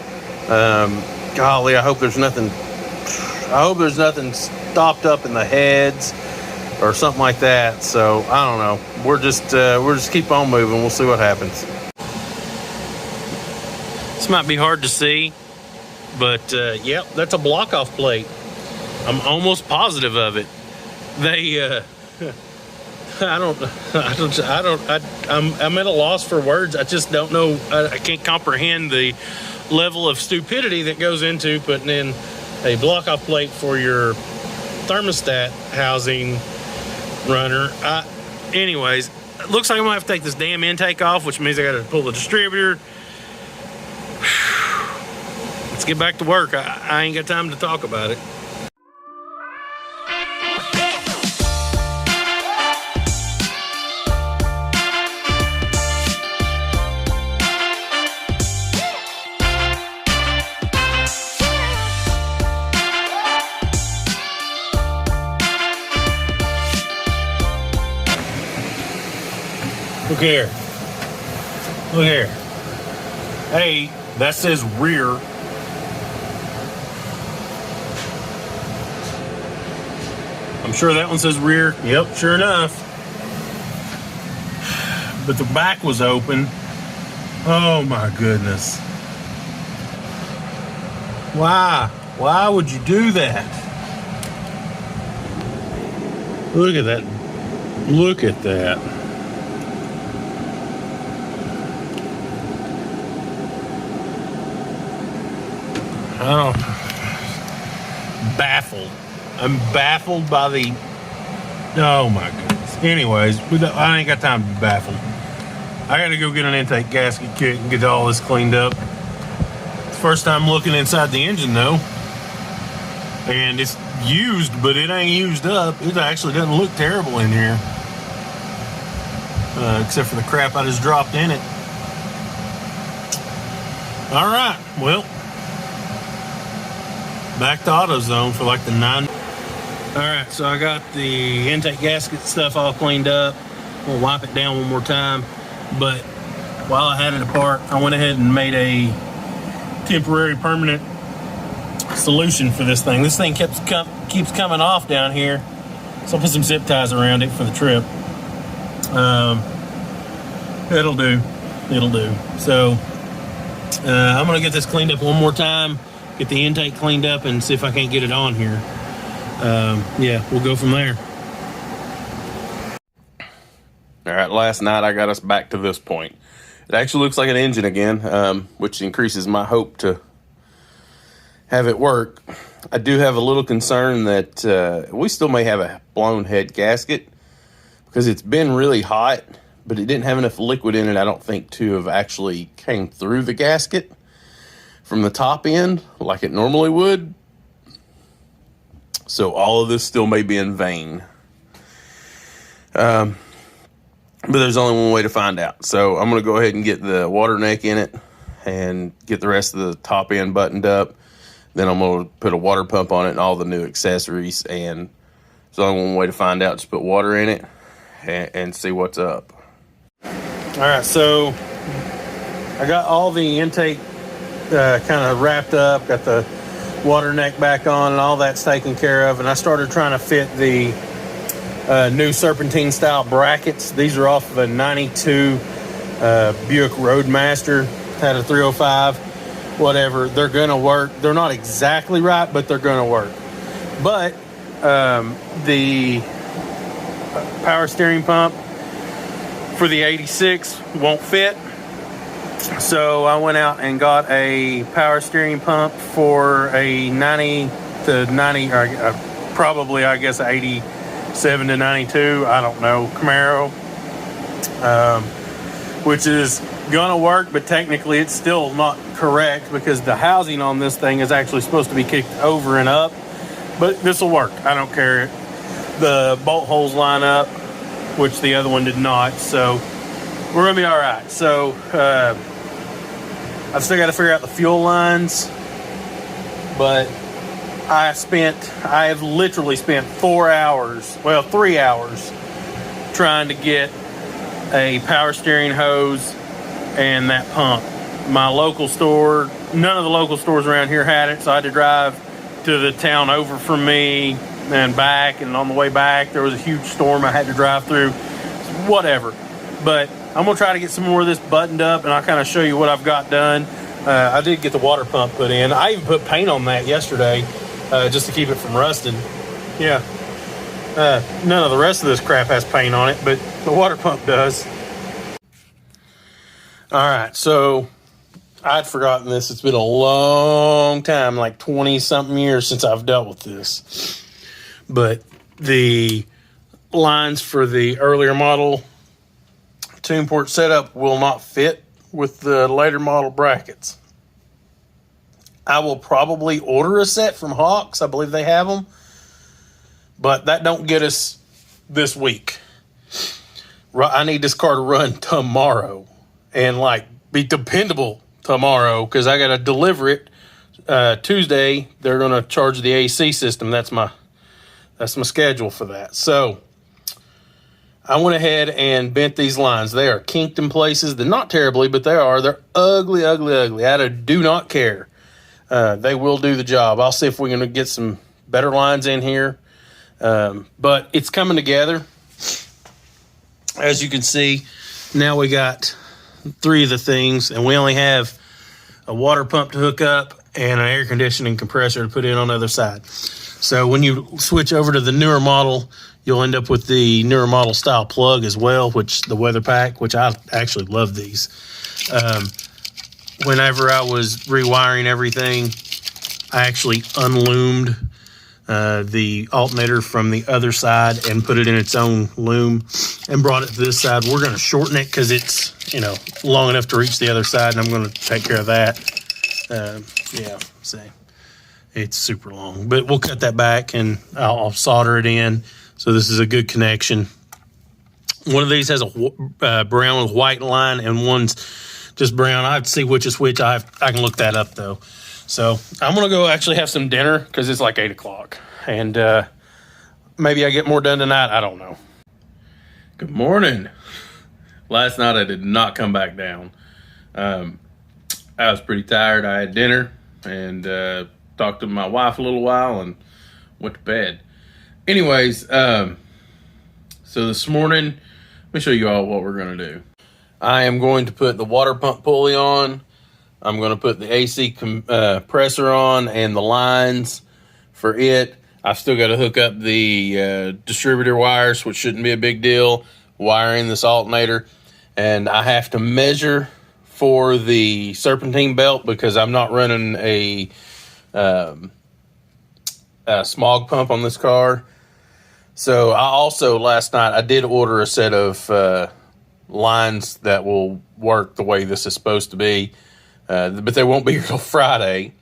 Golly, I hope there's nothing stopped up in the heads or something like that. So I don't know. We're just keep on moving. We'll see what happens. This might be hard to see, but yep, that's a block off plate. I'm almost positive of it. They I'm at a loss for words. I just don't know. I can't comprehend the level of stupidity that goes into putting in a block off plate for your thermostat housing runner. Anyways, it looks like I'm gonna have to take this damn intake off, which means I gotta pull the distributor. Let's get back to work. I ain't got time to talk about it. Look here. Look here. Hey, that says rear. I'm sure that one says rear. Yep, sure enough. But the back was open. Oh my goodness. Why? Why would you do that? Look at that. Look at that. Oh, baffled. I'm baffled by the. Oh my goodness. Anyways, I ain't got time to be baffled. I got to go get an intake gasket kit and get all this cleaned up. It's the first time looking inside the engine though, and it's used, but it ain't used up. It actually doesn't look terrible in here, except for the crap I just dropped in it. All right, well. Back to AutoZone for like the 9. All right, so I got the intake gasket stuff all cleaned up. We'll wipe it down one more time. But while I had it apart, I went ahead and made a temporary permanent solution for this thing. This thing keeps coming off down here. So I'll put some zip ties around it for the trip. It'll do. It'll do. So I'm gonna get this cleaned up one more time. Get the intake cleaned up and see if I can't get it on here. Yeah, we'll go from there. All right, last night I got us back to this point. It actually looks like an engine again, which increases my hope to have it work. I do have a little concern that we still may have a blown head gasket because it's been really hot, but it didn't have enough liquid in it, I don't think, to have actually came through the gasket from the top end like it normally would. So all of this still may be in vain. But there's only one way to find out. So I'm going to go ahead and get the water neck in it and get the rest of the top end buttoned up. Then I'm going to put a water pump on it and all the new accessories. And there's only one way to find out. Just put water in it and see what's up. All right, so I got all the intake kind of wrapped up, got the water neck back on, and all that's taken care of. And I started trying to fit the new serpentine style brackets. These are off of a 92 Buick Roadmaster, had a 305, whatever. They're gonna work. They're not exactly right, but they're gonna work. But the power steering pump for the 86 won't fit. So I went out and got a power steering pump for a 90 to 90, or probably, I guess, 87 to 92, I don't know, Camaro, which is gonna work, but technically it's still not correct because the housing on this thing is actually supposed to be kicked over and up, but this will work. I don't care. The bolt holes line up, which the other one did not, so we're gonna be all right. So I've still got to figure out the fuel lines, but I have literally spent 3 hours trying to get a power steering hose and that pump. My local store, none of the local stores around here had it, so I had to drive to the town over from me and back, and on the way back there was a huge storm I had to drive through. Whatever. But I'm going to try to get some more of this buttoned up, and I'll kind of show you what I've got done. I did get the water pump put in. I even put paint on that yesterday just to keep it from rusting. Yeah. None of the rest of this crap has paint on it, but the water pump does. All right, so I'd forgotten this. It's been a long time, like 20-something years since I've dealt with this. But the lines for the earlier model tune port setup will not fit with the later model brackets. I will probably order a set from Hawks. I believe they have them. But that don't get us this week. I need this car to run tomorrow and like be dependable tomorrow because I got to deliver it Tuesday. They're going to charge the AC system. That's my schedule for that. So I went ahead and bent these lines. They are kinked in places. They're not terribly, but they are. They're ugly, ugly, ugly. I do not care. They will do the job. I'll see if we're going to get some better lines in here. But it's coming together. As you can see, now we got 3 of the things, and we only have a water pump to hook up and an air conditioning compressor to put in on the other side. So when you switch over to the newer model, you'll end up with the newer model style plug as well, which the weather pack, which I actually love these. Whenever I was rewiring everything, I actually unloomed the alternator from the other side and put it in its own loom and brought it to this side. We're going to shorten it because it's, long enough to reach the other side, and I'm going to take care of that. See, it's super long, but we'll cut that back and I'll solder it in. So this is a good connection. One of these has a brown with white line, and one's just brown. I have to see which is which. I can look that up though. So I'm going to go actually have some dinner because it's like 8 o'clock. And maybe I get more done tonight. I don't know. Good morning. Last night I did not come back down. I was pretty tired. I had dinner and talked to my wife a little while and went to bed. Anyways, so this morning, let me show you all what we're going to do. I am going to put the water pump pulley on. I'm going to put the AC compressor on and the lines for it. I've still got to hook up the distributor wires, which shouldn't be a big deal, wiring this alternator. And I have to measure for the serpentine belt because I'm not running a smog pump on this car. So I also, last night, I did order a set of lines that will work the way this is supposed to be. But they won't be here till Friday.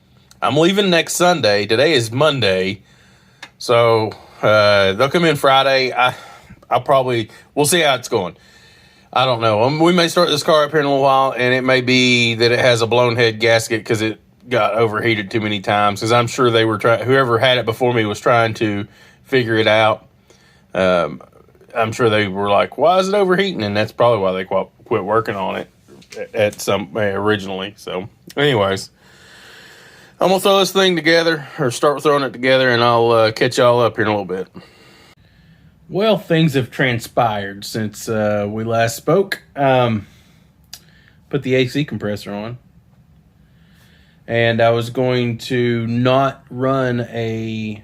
I'm leaving next Sunday. Today is Monday. So they'll come in Friday. We'll see how it's going. I don't know. We may start this car up here in a little while, and it may be that it has a blown head gasket because it got overheated too many times. Because I'm sure they were whoever had it before me was trying to figure it out. I'm sure they were like, why is it overheating? And that's probably why they quit working on it originally. So anyways, I'm going to throw this thing together, or start throwing it together, and I'll catch y'all up here in a little bit. Well, things have transpired since we last spoke. Put the AC compressor on. And I was going to not run a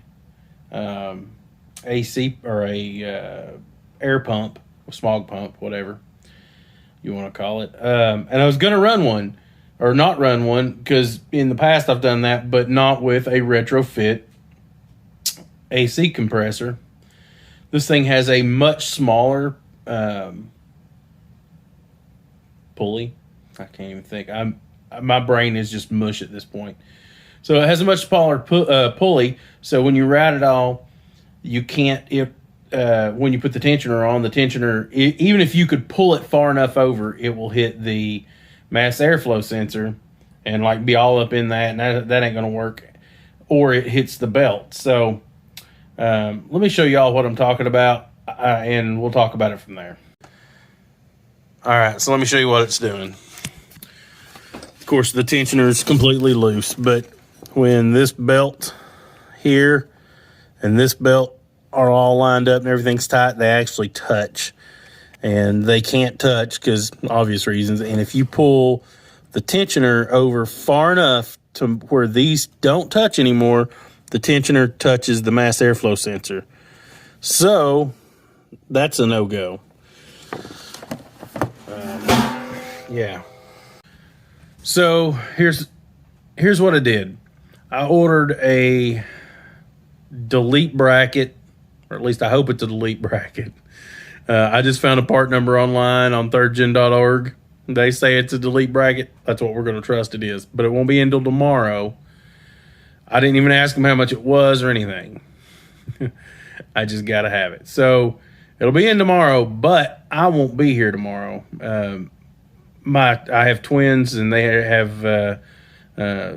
AC or a air pump, smog pump, whatever. you want to call it. And I was going to run one, or not run one, because in the past I've done that, but not with a retrofit AC compressor. This thing has a much smaller pulley. I can't even think. My brain is just mush at this point. So it has a much smaller pulley. So when you route it all, you can't. When you put the tensioner on, the tensioner, even if you could pull it far enough over, it will hit the mass airflow sensor and like be all up in that, and that ain't gonna work. Or it hits the belt. So let me show y'all what I'm talking about, and we'll talk about it from there. All right, so let me show you what it's doing. Of course, the tensioner is completely loose, but when this belt here and this belt are all lined up and everything's tight, they actually touch. And they can't touch because obvious reasons. And if you pull the tensioner over far enough to where these don't touch anymore, the tensioner touches the mass airflow sensor. So that's a no-go. Yeah. So here's what I did. I ordered a delete bracket, or at least I hope it's a delete bracket. I just found a part number online on thirdgen.org. They say it's a delete bracket. That's what we're going to trust it is. But it won't be until tomorrow. I didn't even ask them how much it was or anything. I just got to have it. So it'll be in tomorrow, but I won't be here tomorrow. I have twins, and they have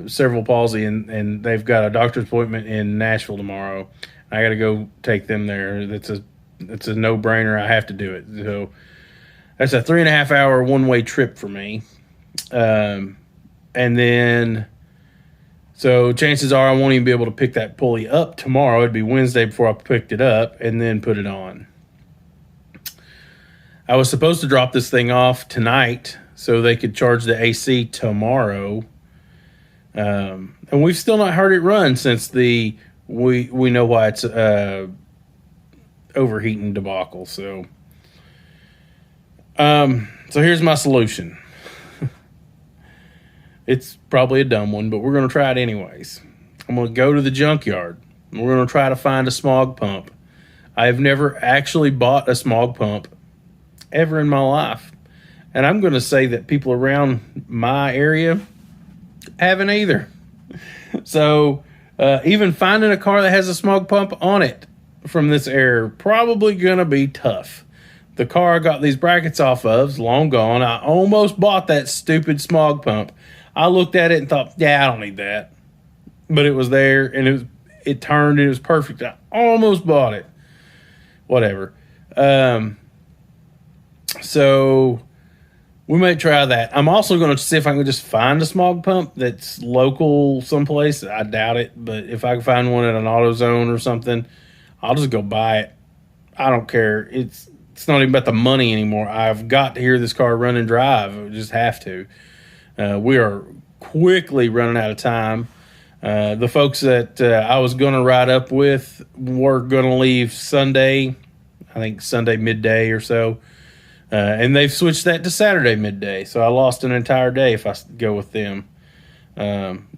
cerebral palsy, and they've got a doctor's appointment in Nashville tomorrow. I got to go take them there. It's a no-brainer. I have to do it. So that's a 3.5 hour one-way trip for me. And then, so chances are I won't even be able to pick that pulley up tomorrow. It'd be Wednesday before I picked it up and then put it on. I was supposed to drop this thing off tonight so they could charge the AC tomorrow. And we've still not heard it run since we know why it's overheating debacle. So here's my solution. It's probably a dumb one, but we're going to try it anyways. I'm going to go to the junkyard. And we're going to try to find a smog pump. I've never actually bought a smog pump ever in my life. And I'm going to say that people around my area haven't either. So even finding a car that has a smog pump on it from this era, probably going to be tough. The car I got these brackets off of is long gone. I almost bought that stupid smog pump. I looked at it and thought, yeah, I don't need that. But it was there, and it turned, and it was perfect. I almost bought it. Whatever. So we might try that. I'm also going to see if I can just find a smog pump that's local someplace. I doubt it, but if I can find one at an AutoZone or something, I'll just go buy it. I don't care. It's not even about the money anymore. I've got to hear this car run and drive. I just have to. We are quickly running out of time. The folks that I was going to ride up with were going to leave Sunday, I think Sunday midday or so. And they've switched that to Saturday midday. So I lost an entire day if I go with them.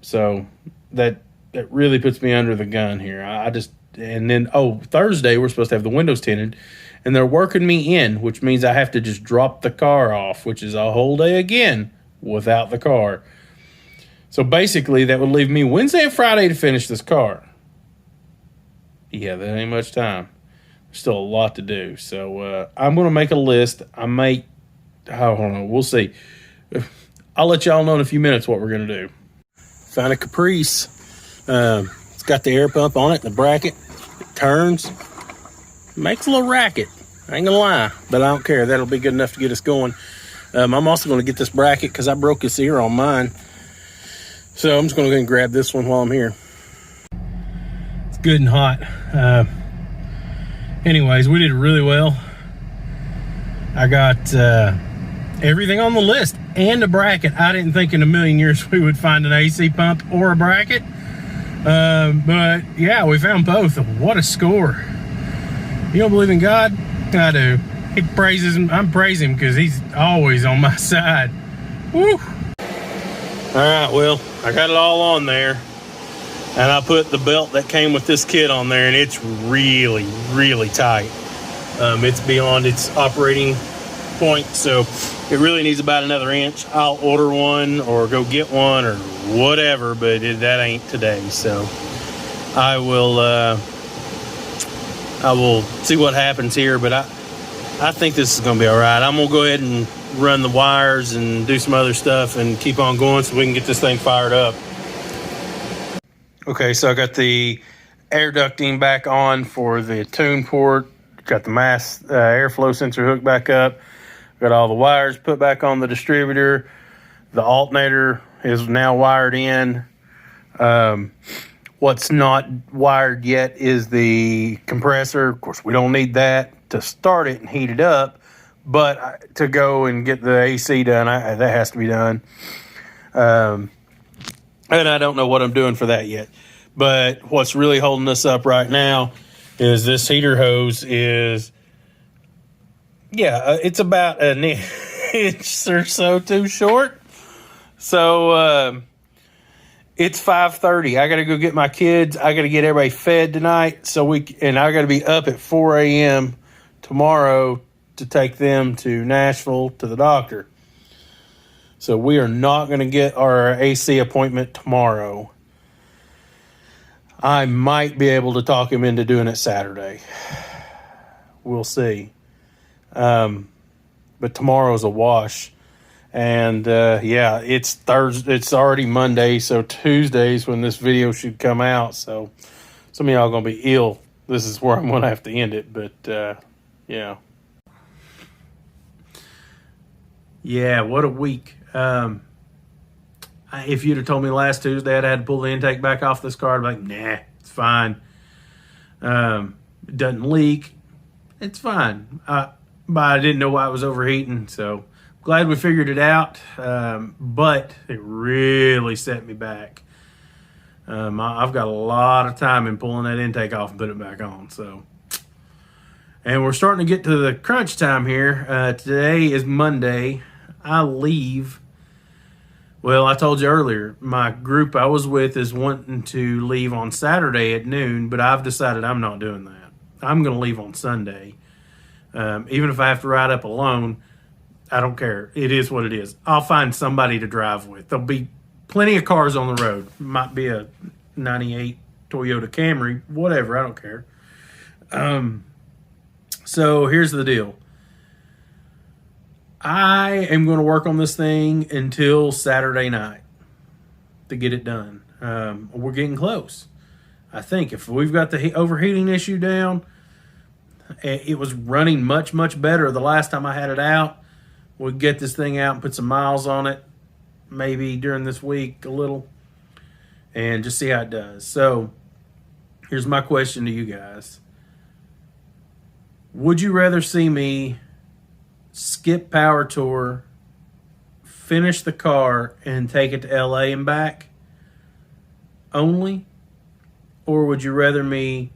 So that really puts me under the gun here. And then, Thursday we're supposed to have the windows tinted. And they're working me in, which means I have to just drop the car off, which is a whole day again without the car. So basically that would leave me Wednesday and Friday to finish this car. Yeah, that ain't much time. There's still a lot to do. So I'm going to make a list. I don't know. We'll see. I'll let y'all know in a few minutes what we're going to do. Found a Caprice. It's got the air pump on it, the bracket. It turns. Makes a little racket. I ain't going to lie, but I don't care. That'll be good enough to get us going. I'm also going to get this bracket because I broke this ear on mine. So I'm just going to go and grab this one while I'm here. It's good and hot. Anyways, we did really well. I got everything on the list and a bracket. I didn't think in a million years we would find an AC pump or a bracket. But yeah, we found both. What a score. You don't believe in God? I do. I'm praising him because he's always on my side. Woo! All right, well, I got it all on there, and I put the belt that came with this kit on there, and it's really, really tight. It's beyond its operating point, so it really needs about another inch. I'll order one or go get one or whatever, but that ain't today. So I will see what happens here, but I think this is gonna be all right. I'm gonna go ahead and run the wires and do some other stuff and keep on going so we can get this thing fired up. Okay, so I got the air ducting back on for the tune port. Got the mass airflow sensor hooked back up. Got all the wires put back on the distributor. The alternator is now wired in. What's not wired yet is the compressor. Of course, we don't need that to start it and heat it up, but to go and get the AC done, that has to be done. And I don't know what I'm doing for that yet. But what's really holding us up right now is this heater hose is, it's about an inch or so too short. So it's 5:30. I got to go get my kids. I got to get everybody fed tonight. And I got to be up at 4 a.m. tomorrow to take them to Nashville to the doctor. So we are not going to get our AC appointment tomorrow. I might be able to talk him into doing it Saturday. We'll see. But tomorrow's a wash. And it's Thursday. It's already Monday, so Tuesday's when this video should come out. So some of y'all are going to be ill. This is where I'm going to have to end it. But yeah. Yeah, what a week. If you'd have told me last Tuesday I'd had to pull the intake back off this car, I'd be like, nah, it's fine. It doesn't leak. It's fine. But I didn't know why it was overheating, so glad we figured it out. But it really set me back. I've got a lot of time in pulling that intake off and putting it back on. And we're starting to get to the crunch time here. Today is Monday. I leave. Well, I told you earlier, my group I was with is wanting to leave on Saturday at noon, but I've decided I'm not doing that. I'm going to leave on Sunday. Even if I have to ride up alone, I don't care. It is what it is. I'll find somebody to drive with. There'll be plenty of cars on the road. Might be a 98 Toyota Camry, whatever. I don't care. So here's the deal. I am going to work on this thing until Saturday night to get it done. We're getting close. I think if we've got the overheating issue down, it was running much, much better the last time I had it out. We'll get this thing out and put some miles on it, maybe during this week a little, and just see how it does. So here's my question to you guys. Would you rather see me skip Power Tour, finish the car, and take it to LA and back only? Or would you rather me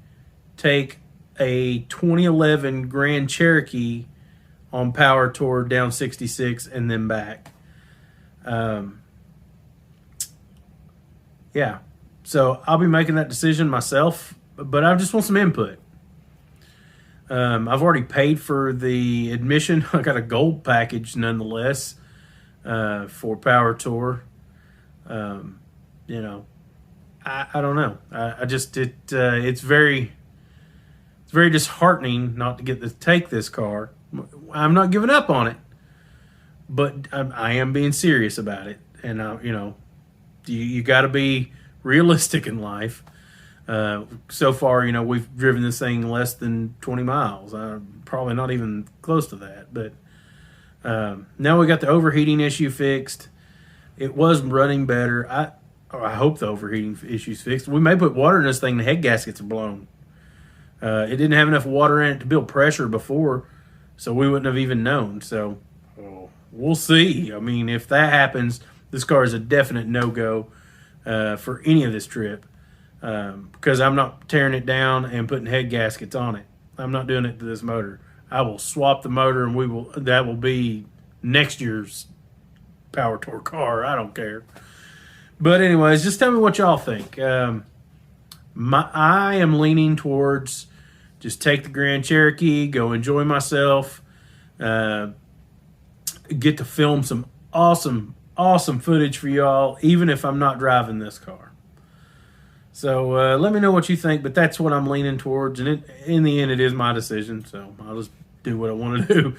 take a 2011 Grand Cherokee on Power Tour down 66 and then back? Yeah. So I'll be making that decision myself, but I just want some input. I've already paid for the admission. I got a gold package nonetheless for Power Tour. I don't know. It's very disheartening not to get to take this car. I'm not giving up on it, but I am being serious about it. And you got to be realistic in life. So far, we've driven this thing less than 20 miles. Probably not even close to that. But now we got the overheating issue fixed. It was running better. I hope the overheating issue's fixed. We may put water in this thing. The head gaskets are blown. It didn't have enough water in it to build pressure before, so we wouldn't have even known. So we'll see. I mean, if that happens, this car is a definite no-go for any of this trip. Because I'm not tearing it down and putting head gaskets on it. I'm not doing it to this motor. I will swap the motor, and that will be next year's Power Tour car. I don't care. But anyways, just tell me what y'all think. I am leaning towards just take the Grand Cherokee, go enjoy myself, get to film some awesome footage for y'all, even if I'm not driving this car. So let me know what you think, but that's what I'm leaning towards, and in the end, it is my decision, so I'll just do what I want to do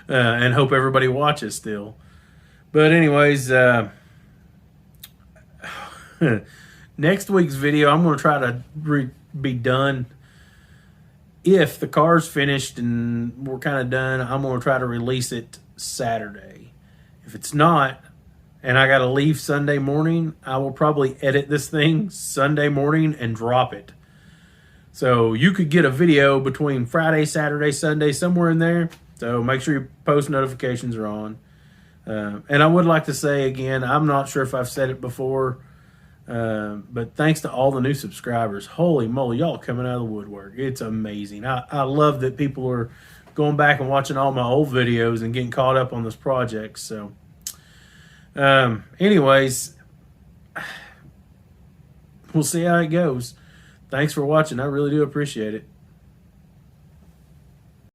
and hope everybody watches still. But anyways, next week's video, I'm going to try to be done. If the car's finished and we're kind of done, I'm going to try to release it Saturday. If it's not, and I got to leave Sunday morning, I will probably edit this thing Sunday morning and drop it. So you could get a video between Friday, Saturday, Sunday, somewhere in there. So make sure your post notifications are on. And I would like to say again, I'm not sure if I've said it before, but thanks to all the new subscribers. Holy moly, y'all coming out of the woodwork. It's amazing. I love that people are going back and watching all my old videos and getting caught up on this project. So anyways, we'll see how it goes. Thanks for watching. I really do appreciate it.